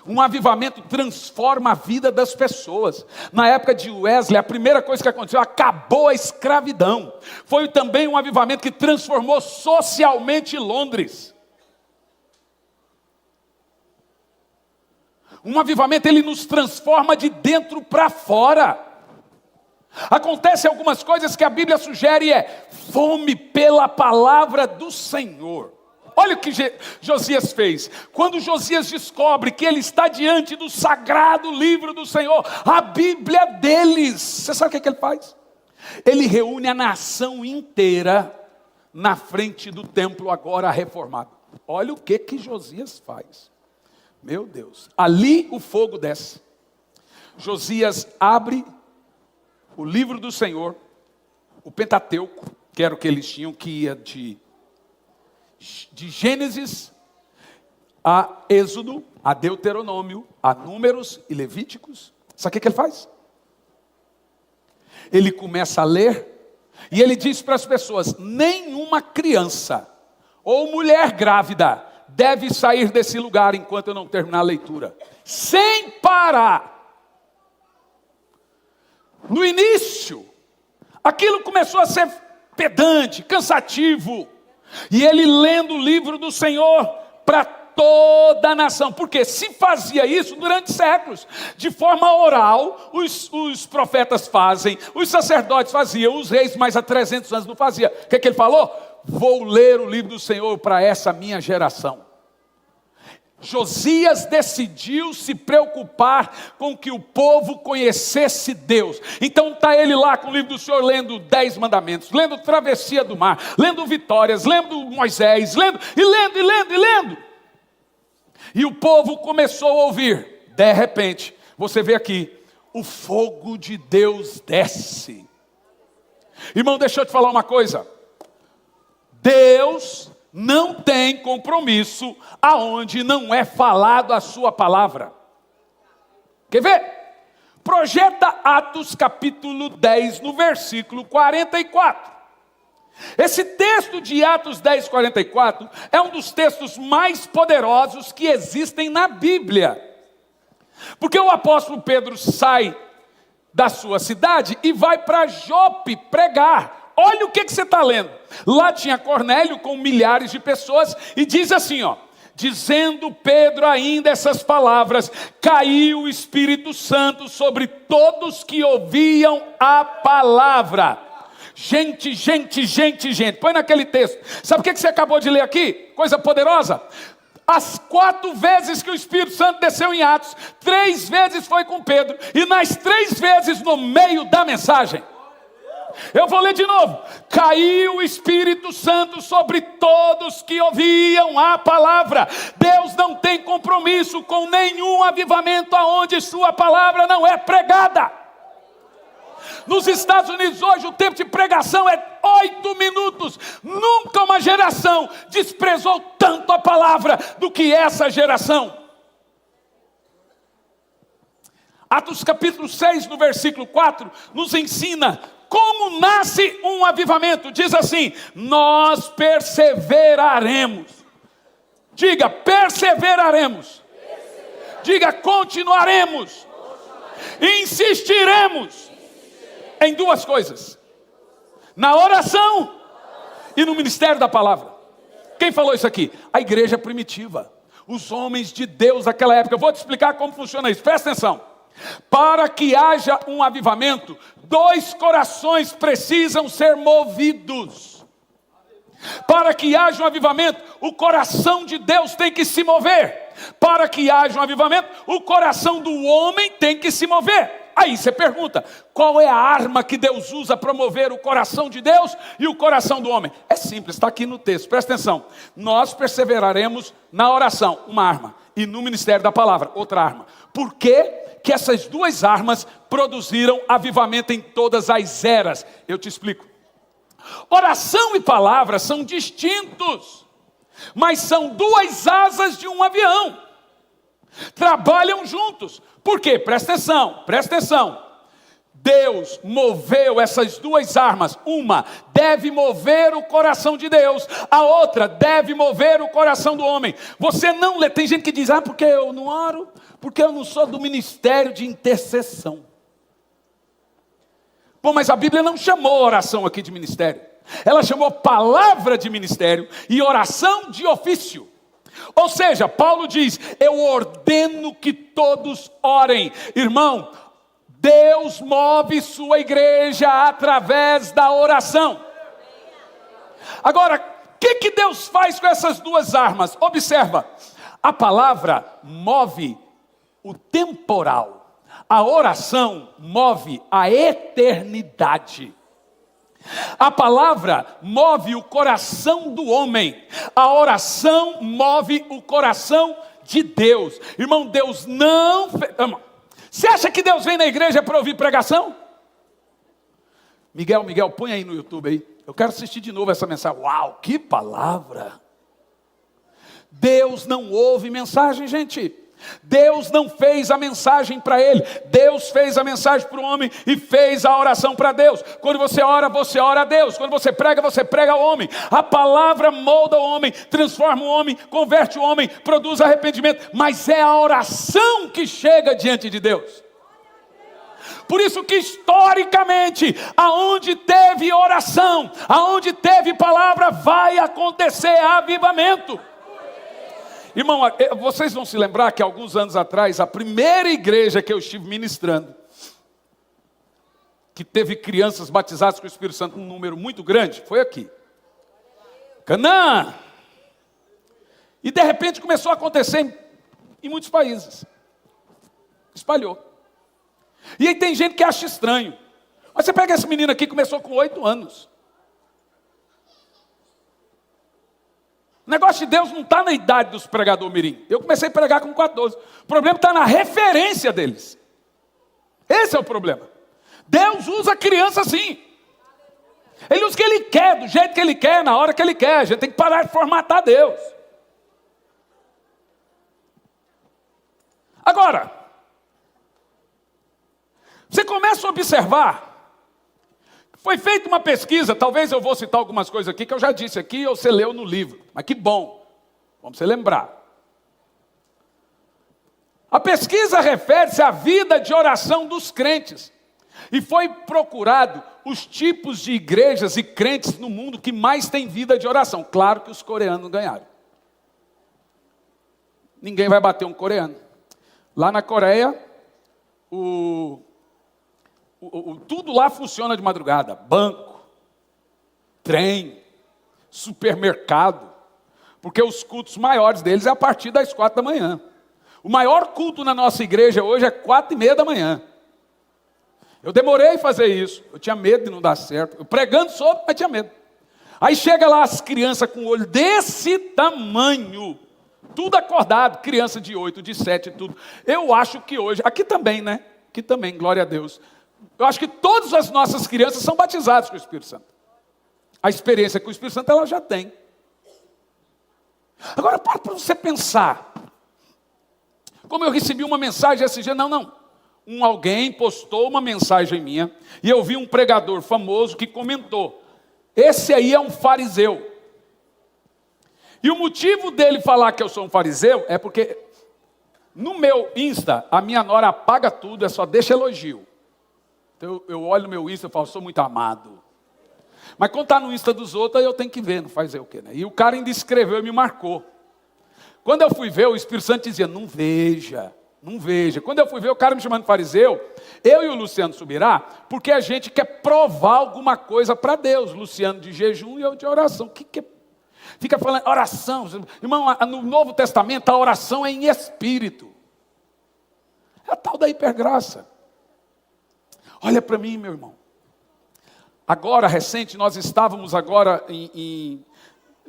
Um avivamento transforma a vida das pessoas. Na época de Wesley, a primeira coisa que aconteceu, acabou a escravidão. Foi também um avivamento que transformou socialmente Londres. Um avivamento, ele nos transforma de dentro para fora. Acontecem algumas coisas que a Bíblia sugere, fome pela palavra do Senhor. Olha o que Josias fez. Quando Josias descobre que ele está diante do sagrado livro do Senhor, a Bíblia deles, você sabe o que ele faz? Ele reúne a nação inteira na frente do templo agora reformado. Olha o que Josias faz. Meu Deus, ali o fogo desce. Josias abre o livro do Senhor, o Pentateuco, que era o que eles tinham, que ia de Gênesis a Êxodo, a Deuteronômio, a Números e Levíticos. Sabe o que ele faz? Ele começa a ler e ele diz para as pessoas: nenhuma criança ou mulher grávida deve sair desse lugar enquanto eu não terminar a leitura, sem parar. No início, aquilo começou a ser pedante, cansativo. E ele lendo o livro do Senhor para toda a nação. Porque se fazia isso durante séculos. De forma oral, os profetas fazem, os sacerdotes faziam, os reis mais há 300 anos não faziam. O que ele falou? Vou ler o livro do Senhor para essa minha geração. Josias decidiu se preocupar com que o povo conhecesse Deus. Então está ele lá com o livro do Senhor, lendo 10 mandamentos, lendo Travessia do Mar, lendo Vitórias, lendo Moisés, lendo. E o povo começou a ouvir. De repente, você vê aqui, o fogo de Deus desce. Irmão, deixa eu te falar uma coisa. Deus não tem compromisso aonde não é falado a sua palavra. Quer ver? Projeta Atos capítulo 10 no versículo 44. Esse texto de Atos 10, 44 é um dos textos mais poderosos que existem na Bíblia. Porque o apóstolo Pedro sai da sua cidade e vai para Jope pregar. Olha o que você está lendo. Lá tinha Cornélio com milhares de pessoas e diz assim, ó. Dizendo Pedro ainda essas palavras, caiu o Espírito Santo sobre todos que ouviam a palavra. Gente. Põe naquele texto. Sabe o que você acabou de ler aqui? Coisa poderosa. As 4 vezes que o Espírito Santo desceu em Atos, 3 vezes foi com Pedro, e nas 3 vezes no meio da mensagem. Eu vou ler de novo. Caiu o Espírito Santo sobre todos que ouviam a palavra. Deus não tem compromisso com nenhum avivamento aonde sua palavra não é pregada. Nos Estados Unidos hoje o tempo de pregação é 8 minutos. Nunca uma geração desprezou tanto a palavra do que essa geração. Atos capítulo 6, no versículo 4, nos ensina como nasce um avivamento. Diz assim: nós perseveraremos. Diga, perseveraremos. Diga, continuaremos. Insistiremos em 2 coisas: na oração e no ministério da palavra. Quem falou isso aqui? A igreja primitiva, os homens de Deus daquela época. Eu vou te explicar como funciona isso, presta atenção. Para que haja um avivamento, 2 corações precisam ser movidos. Para que haja um avivamento, o coração de Deus tem que se mover. Para que haja um avivamento, o coração do homem tem que se mover. Aí você pergunta, qual é a arma que Deus usa para mover o coração de Deus e o coração do homem? É simples, está aqui no texto, presta atenção. Nós perseveraremos na oração, uma arma, e no ministério da palavra, outra arma. Por quê que essas 2 armas produziram avivamento em todas as eras? Eu te explico. Oração e palavra são distintos, mas são 2 asas de um avião. Trabalham juntos. Por quê? Presta atenção. Deus moveu essas 2 armas. Uma deve mover o coração de Deus, a outra deve mover o coração do homem. Você não lê, tem gente que diz, porque eu não oro, porque eu não sou do ministério de intercessão. Pô, mas a Bíblia não chamou oração aqui de ministério. Ela chamou palavra de ministério e oração de ofício. Ou seja, Paulo diz, eu ordeno que todos orem. Irmão, Deus move sua igreja através da oração. Agora, o que Deus faz com essas 2 armas? Observa, a palavra move o temporal, a oração move a eternidade. A palavra move o coração do homem, a oração move o coração de Deus. Irmão, Deus não... Você acha que Deus vem na igreja para ouvir pregação? Miguel, põe aí no YouTube aí. Eu quero assistir de novo essa mensagem. Uau, que palavra! Deus não ouve mensagem, gente. Deus não fez a mensagem para ele. Deus fez a mensagem para o homem e fez a oração para Deus. Quando você ora a Deus. Quando você prega ao homem. A palavra molda o homem, transforma o homem, converte o homem, produz arrependimento. Mas é a oração que chega diante de Deus. Por isso que historicamente, aonde teve oração, aonde teve palavra, vai acontecer avivamento. Irmão, vocês vão se lembrar que alguns anos atrás, a primeira igreja que eu estive ministrando, que teve crianças batizadas com o Espírito Santo, um número muito grande, foi aqui. Canaã. E de repente começou a acontecer em muitos países. Espalhou. E aí tem gente que acha estranho. Mas você pega esse menino aqui, começou com 8 anos. O negócio de Deus não está na idade dos pregadores mirim. Eu comecei a pregar com 14. O problema está na referência deles. Esse é o problema. Deus usa a criança assim. Ele usa o que Ele quer, do jeito que Ele quer, na hora que Ele quer. A gente tem que parar de formatar Deus. Agora, você começa a observar. Foi feita uma pesquisa, talvez eu vou citar algumas coisas aqui, que eu já disse aqui, ou você leu no livro. Mas que bom, vamos se lembrar. A pesquisa refere-se à vida de oração dos crentes. E foi procurado os tipos de igrejas e crentes no mundo que mais têm vida de oração. Claro que os coreanos ganharam. Ninguém vai bater um coreano. Lá na Coreia, tudo lá funciona de madrugada. Banco, trem, supermercado. Porque os cultos maiores deles é a partir das 4 da manhã. O maior culto na nossa igreja hoje é 4:30 da manhã. Eu demorei a fazer isso. Eu tinha medo de não dar certo. Eu pregando sobre, mas tinha medo. Aí chega lá as crianças com o olho desse tamanho. Tudo acordado. Criança de 8, de 7, tudo. Eu acho que hoje, aqui também, né? Aqui também, glória a Deus. Eu acho que todas as nossas crianças são batizadas com o Espírito Santo. A experiência com o Espírito Santo ela já tem. Agora para você pensar. Como eu recebi uma mensagem esse dia, alguém postou uma mensagem minha, e eu vi um pregador famoso que comentou, esse aí é um fariseu. E o motivo dele falar que eu sou um fariseu, é porque no meu Insta, a minha nora apaga tudo, só deixa elogio. Então eu olho no meu Insta e falo, sou muito amado. Mas quando está no Insta dos outros, eu tenho que ver, não fazer o quê, né? E o cara ainda escreveu e me marcou. Quando eu fui ver, o Espírito Santo dizia, não veja. Quando eu fui ver o cara me chamando de fariseu, eu e o Luciano Subirá, porque a gente quer provar alguma coisa para Deus. Luciano de jejum e eu de oração. Que fica falando oração. Irmão, no Novo Testamento a oração é em espírito. É a tal da hipergraça. Olha para mim, meu irmão. Agora, recente, nós estávamos agora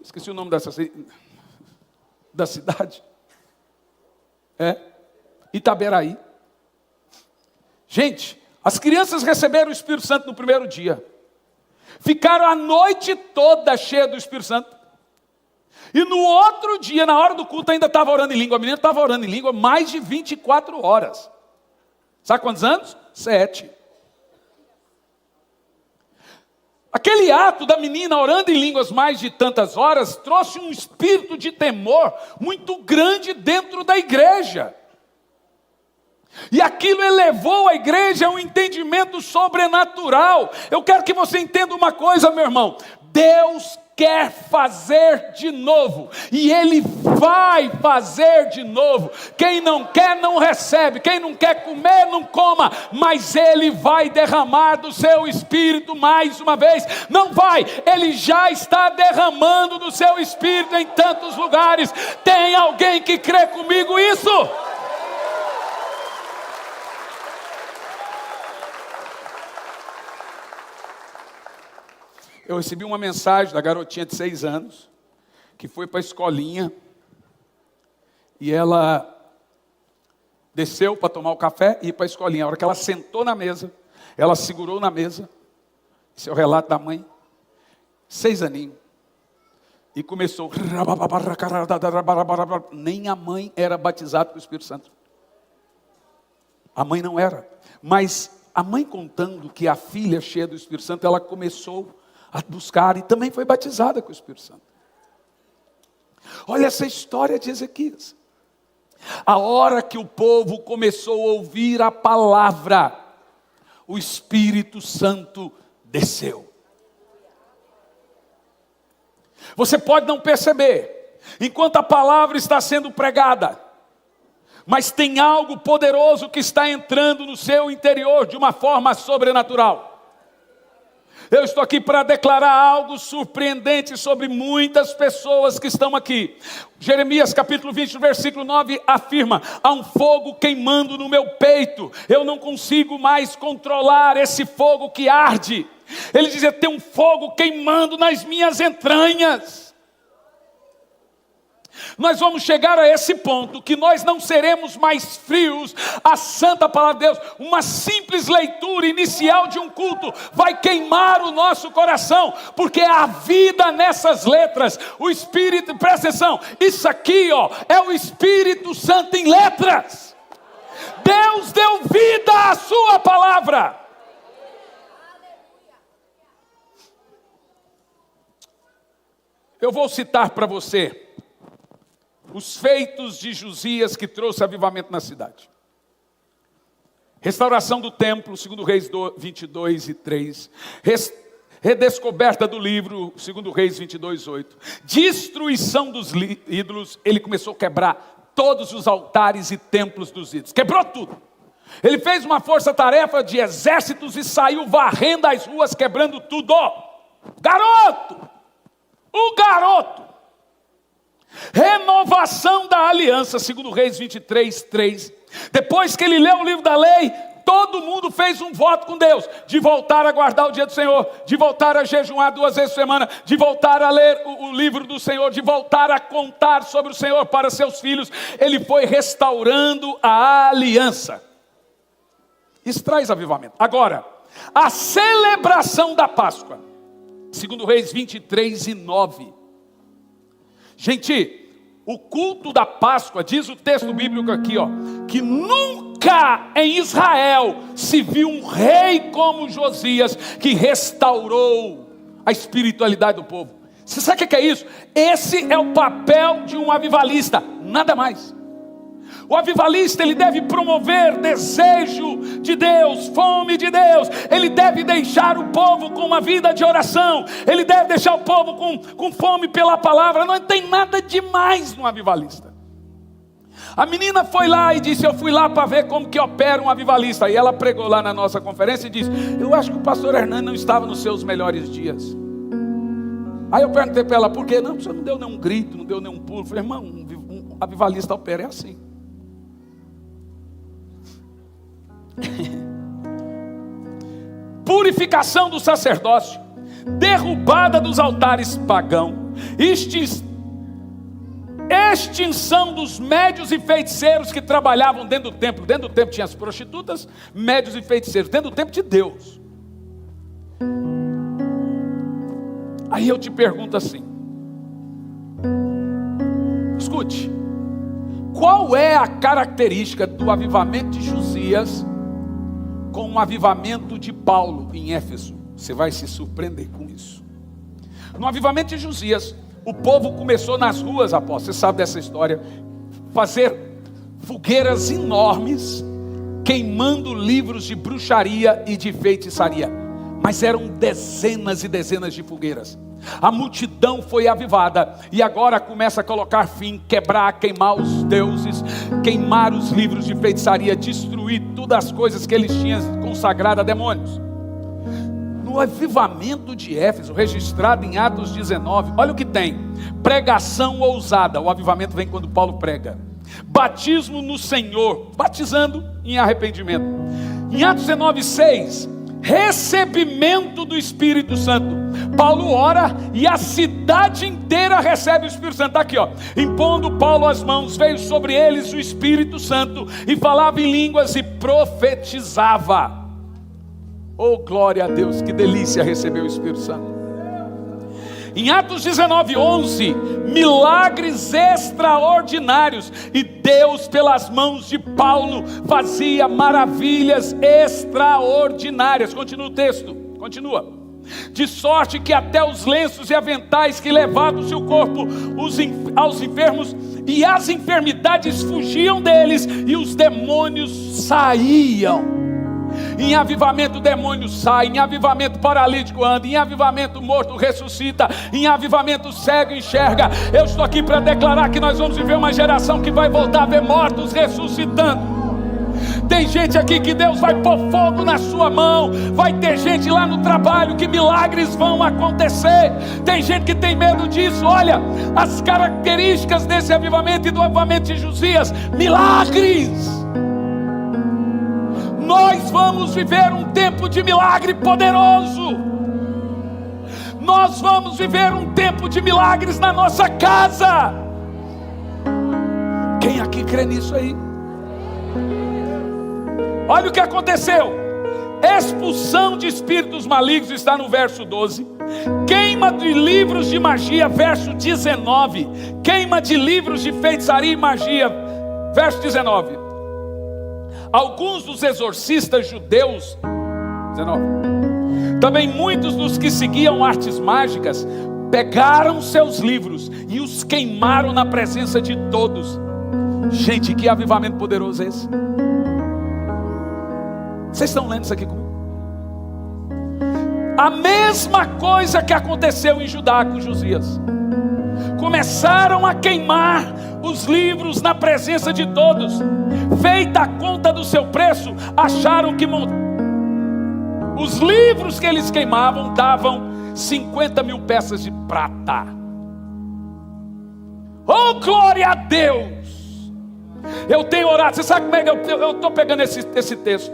esqueci o nome da cidade. Itaberaí. Gente, as crianças receberam o Espírito Santo no primeiro dia. Ficaram a noite toda cheia do Espírito Santo. E no outro dia, na hora do culto, ainda estava orando em língua. A menina estava orando em língua mais de 24 horas. Sabe quantos anos? 7. Aquele ato da menina orando em línguas mais de tantas horas trouxe um espírito de temor muito grande dentro da igreja. E aquilo elevou a igreja a um entendimento sobrenatural. Eu quero que você entenda uma coisa, meu irmão. Deus quer fazer de novo. E Ele vai fazer de novo. Quem não quer, não recebe. Quem não quer comer, não coma. Mas Ele vai derramar do seu Espírito mais uma vez. Não vai. Ele já está derramando do seu Espírito em tantos lugares. Tem alguém que crê comigo isso? Eu recebi uma mensagem da garotinha de 6 anos, que foi para a escolinha, e ela desceu para tomar o café e ir para a escolinha. A hora que ela sentou na mesa, ela segurou na mesa, esse é o relato da mãe, 6 aninhos, e começou, nem a mãe era batizada com o Espírito Santo. A mãe não era, mas a mãe contando que a filha cheia do Espírito Santo, ela começou a buscar e também foi batizada com o Espírito Santo. Olha essa história de Ezequias. A hora que o povo começou a ouvir a palavra, o Espírito Santo desceu. Você pode não perceber, enquanto a palavra está sendo pregada, mas tem algo poderoso que está entrando no seu interior de uma forma sobrenatural. Eu estou aqui para declarar algo surpreendente sobre muitas pessoas que estão aqui. Jeremias capítulo 20, versículo 9 afirma: há um fogo queimando no meu peito, eu não consigo mais controlar esse fogo que arde. Ele dizia, tem um fogo queimando nas minhas entranhas. Nós vamos chegar a esse ponto que nós não seremos mais frios à santa palavra de Deus. Uma simples leitura inicial de um culto vai queimar o nosso coração, porque há vida nessas letras. O Espírito, presta atenção, isso aqui é o Espírito Santo em letras. Deus deu vida à sua palavra. Eu vou citar para você os feitos de Josias que trouxe avivamento na cidade. Restauração do templo, 2 Reis 22 e 3. Redescoberta do livro, 2 Reis 22, 8. Destruição dos ídolos. Ele começou a quebrar todos os altares e templos dos ídolos. Quebrou tudo. Ele fez uma força-tarefa de exércitos e saiu varrendo as ruas, quebrando tudo. Garoto! O garoto! Renovação da aliança, 2 Reis 23, 3. Depois que ele leu o livro da lei, todo mundo fez um voto com Deus, de voltar a guardar o dia do Senhor, de voltar a jejuar 2 vezes por semana, de voltar a ler o livro do Senhor, de voltar a contar sobre o Senhor para seus filhos. Ele foi restaurando a aliança. Isso traz avivamento. Agora, a celebração da Páscoa, 2 Reis 23 e 9. Gente, o culto da Páscoa, diz o texto bíblico aqui, que nunca em Israel se viu um rei como Josias, que restaurou a espiritualidade do povo. Você sabe o que é isso? Esse é o papel de um avivalista, nada mais. O avivalista, ele deve promover desejo de Deus, fome de Deus. Ele deve deixar o povo com uma vida de oração. Ele deve deixar o povo com fome pela palavra. Não tem nada demais no avivalista. A menina foi lá e disse, eu fui lá para ver como que opera um avivalista. E ela pregou lá na nossa conferência e disse, eu acho que o pastor Hernani não estava nos seus melhores dias. Aí eu perguntei para ela, por quê? Não, você não deu nenhum grito, não deu nenhum pulo. Eu falei, irmão, um avivalista opera é assim. Purificação do sacerdócio, derrubada dos altares pagãos, extinção dos médios e feiticeiros que trabalhavam dentro do templo. Dentro do templo tinha as prostitutas, médios e feiticeiros, dentro do templo de Deus. Aí eu te pergunto assim, escute, qual é a característica do avivamento de Josias com o avivamento de Paulo em Éfeso? Você vai se surpreender com isso. No avivamento de Josias, o povo começou nas ruas, apóstolo, você sabe dessa história, fazer fogueiras enormes, queimando livros de bruxaria e de feitiçaria. Mas eram dezenas e dezenas de fogueiras. A multidão foi avivada e agora começa a colocar fim, quebrar, queimar os deuses, queimar os livros de feitiçaria, destruir todas as coisas que eles tinham consagrado a demônios. No avivamento de Éfeso, registrado em Atos 19, olha o que tem: pregação ousada. O avivamento vem quando Paulo prega. Batismo no Senhor, batizando em arrependimento. Em Atos 19, 6, recebimento do Espírito Santo. Paulo ora e a cidade inteira recebe o Espírito Santo. Está aqui, impondo Paulo as mãos, veio sobre eles o Espírito Santo e falava em línguas e profetizava. Oh, glória a Deus, que delícia receber o Espírito Santo. Em Atos 19, 11, milagres extraordinários, e Deus pelas mãos de Paulo fazia maravilhas extraordinárias. Continua o texto, continua. De sorte que até os lenços e aventais que levavam o seu corpo aos enfermos, e as enfermidades fugiam deles, e os demônios saíam. Em avivamento o demônio sai, em avivamento paralítico anda, em avivamento morto ressuscita, em avivamento o cego enxerga. Eu estou aqui para declarar que nós vamos viver uma geração que vai voltar a ver mortos ressuscitando. Tem gente aqui que Deus vai pôr fogo na sua mão. Vai ter gente lá no trabalho que milagres vão acontecer. Tem gente que tem medo disso. Olha, as características desse avivamento e do avivamento de Josias: milagres. Nós vamos viver um tempo de milagre poderoso. Nós vamos viver um tempo de milagres na nossa casa. Quem aqui crê nisso aí? Olha o que aconteceu. Expulsão de espíritos malignos está no verso 12. Queima de livros de magia, verso 19. Queima de livros de feitiçaria e magia, verso 19. Alguns dos exorcistas judeus, 19, também muitos dos que seguiam artes mágicas, pegaram seus livros e os queimaram na presença de todos. Gente, que avivamento poderoso é esse? Vocês estão lendo isso aqui comigo? A mesma coisa que aconteceu em Judá com Josias. Começaram a queimar os livros na presença de todos. Feita a conta do seu preço, acharam que os livros que eles queimavam davam 50 mil peças de prata. Oh, glória a Deus! Eu tenho orado. Você sabe como é que eu estou pegando esse texto?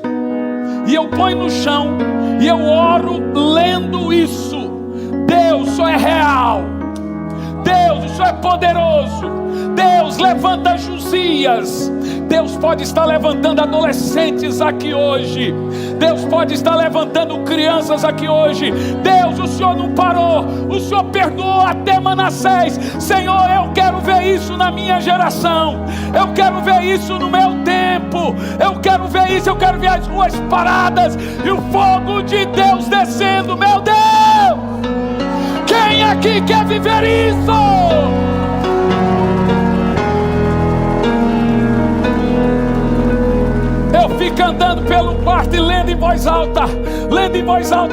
E eu ponho no chão e eu oro lendo isso. Deus, o Senhor é real. Deus, o Senhor é poderoso. Deus, levanta Josias. Deus pode estar levantando adolescentes aqui hoje. Deus pode estar levantando crianças aqui hoje. Deus, o Senhor não parou. O Senhor perdoou até Manassés. Senhor, eu quero ver isso na minha geração. Eu quero ver isso no meu tempo. Eu quero ver isso. Eu quero ver as ruas paradas e o fogo de Deus descendo. Meu Deus! Quem aqui quer viver isso? Eu fico andando pelo quarto e lendo em voz alta,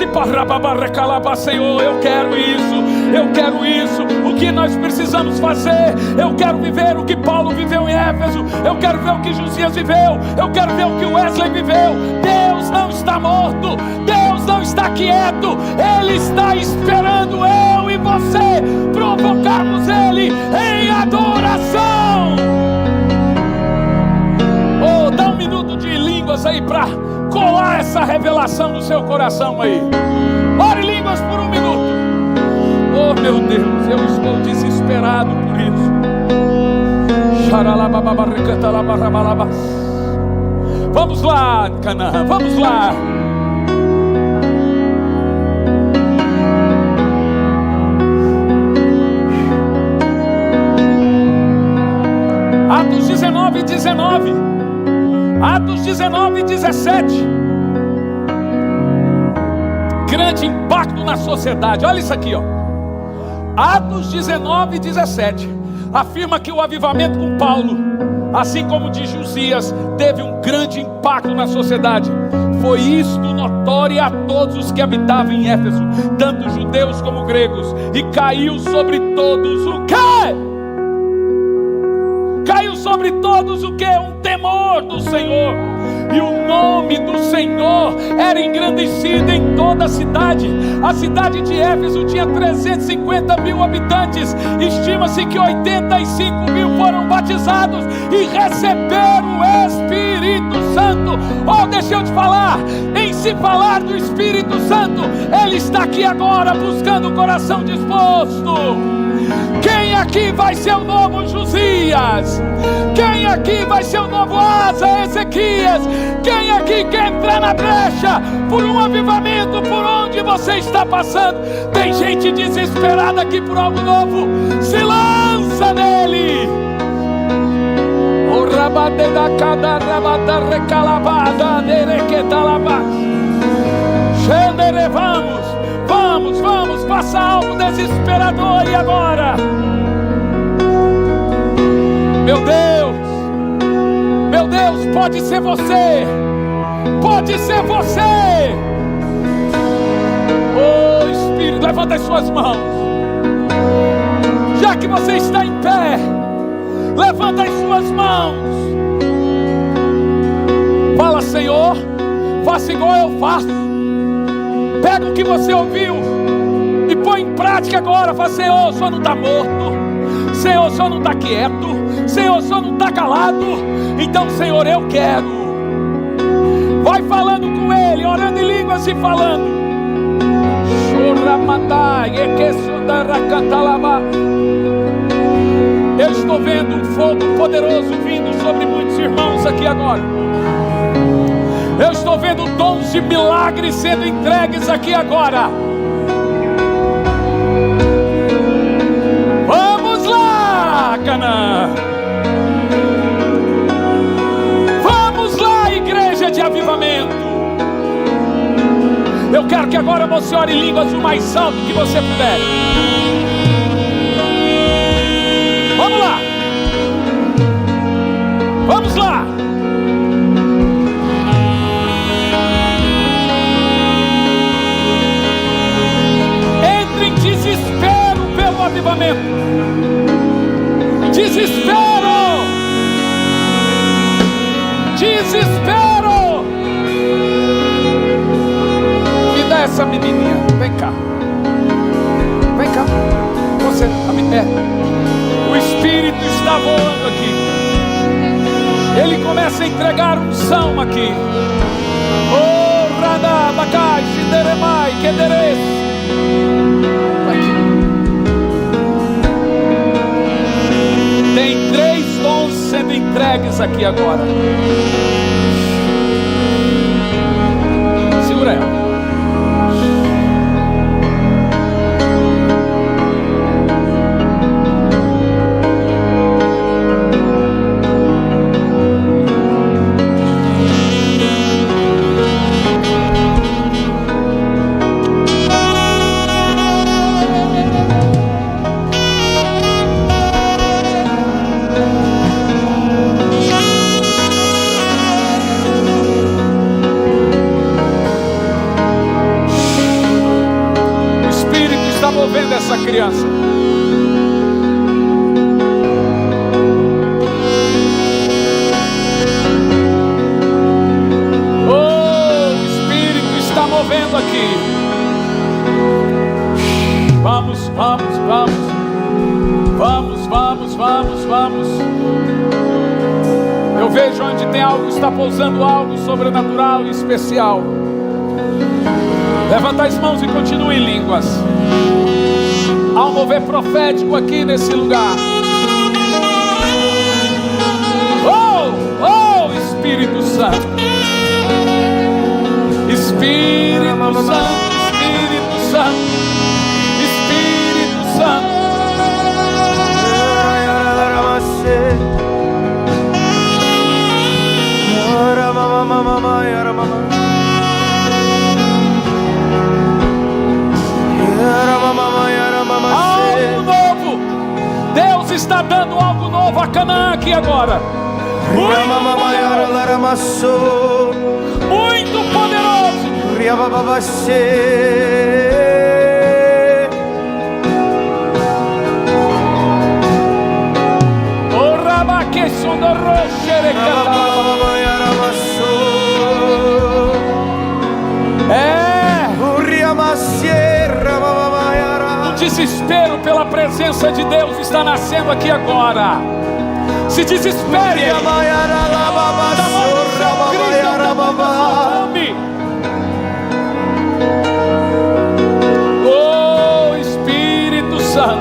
e parrababarrecalaba, Senhor, eu quero isso, o que nós precisamos fazer. Eu quero viver o que Paulo viveu em Éfeso, eu quero ver o que Josias viveu, eu quero ver o que Wesley viveu. Deus não está morto, Deus não está quieto, Ele está esperando eu e você provocarmos Ele em adoração. Oh, dá um minuto de línguas aí para colar essa revelação no seu coração aí. Ore em línguas por um minuto. Oh, meu Deus, eu estou desesperado por isso. Vamos lá, Canaã, vamos lá. Atos 19 e 19. Atos 19 e 17. Grande impacto na sociedade. Olha isso aqui, ó. Atos 19 e 17 afirma que o avivamento com Paulo, assim como de Josias, teve um grande impacto na sociedade. Foi isto notório a todos os que habitavam em Éfeso, tanto judeus como gregos, e caiu sobre todos o quê? Caiu sobre todos o quê? Um temor do Senhor. E o nome do Senhor era engrandecido em toda a cidade. A cidade de Éfeso tinha 350 mil habitantes. Estima-se que 85 mil foram batizados e receberam o Espírito Santo. Oh, deixa eu te falar, em se falar do Espírito Santo, Ele está aqui agora buscando o coração disposto. Quem aqui vai ser o novo Josias? Quem aqui vai ser o novo Asa, Ezequias? Quem aqui quer entrar na brecha por um avivamento por onde você está passando? Tem gente desesperada aqui por algo novo. Se lança nele. O rabate da cada rabata recalabada nerequetalaba. Xandere, vamos, faça algo desesperador e agora. Meu Deus, pode ser você, oh Espírito, levanta as suas mãos, já que você está em pé, levanta as suas mãos, fala: Senhor, faça igual eu faço, pega o que você ouviu e põe em prática agora. Fala: Senhor, o Senhor não está morto, Senhor, o Senhor não está quieto, Senhor, o Senhor não está calado. Então, Senhor, eu quero. Vai falando com Ele, orando em línguas e falando. Eu estou vendo um fogo poderoso vindo sobre muitos irmãos aqui agora. Eu estou vendo dons de milagres sendo entregues aqui agora. Vamos lá, Canaã. Vamos lá, igreja de avivamento. Eu quero que agora você ore em línguas o mais alto que você puder. avivamento. Desespero, desespero. Me dá essa menininha, vem cá. Vem cá, você, o Espírito está voando aqui. Ele começa a entregar unção aqui. Oh, Radá, Bacai, Xinderemai, Quederes. Tem 3 dons sendo entregues aqui agora. Segura ela. Movendo essa criança. Oh, o Espírito está movendo aqui. Vamos, vamos, vamos. Vamos, vamos, vamos, vamos. Eu vejo onde tem algo, está pousando algo sobrenatural e especial. Levanta as mãos e continue em línguas. Há um mover profético aqui nesse lugar. Oh, oh, Espírito Santo. Espírito Santo, Espírito Santo, Espírito Santo. Algo novo. Deus está dando algo novo a Canaã aqui agora. Muito poderoso. O Rabaque o desespero pela presença de Deus está nascendo aqui agora. Se desespere. Oh, Espírito Santo,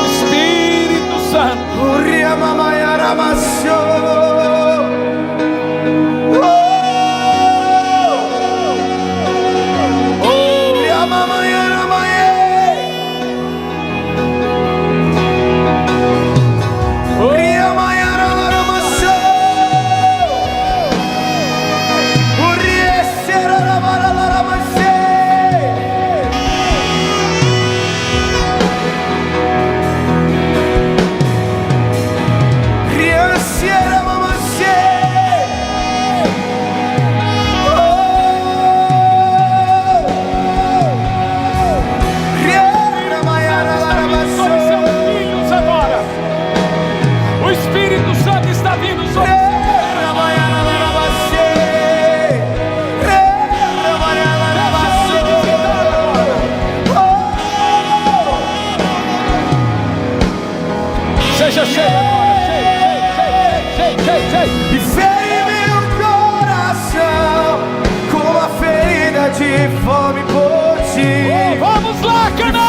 Espírito Santo. Seja cheio agora, cheio. E fere meu coração com uma ferida de fome por ti. Oh, vamos lá, Canaã!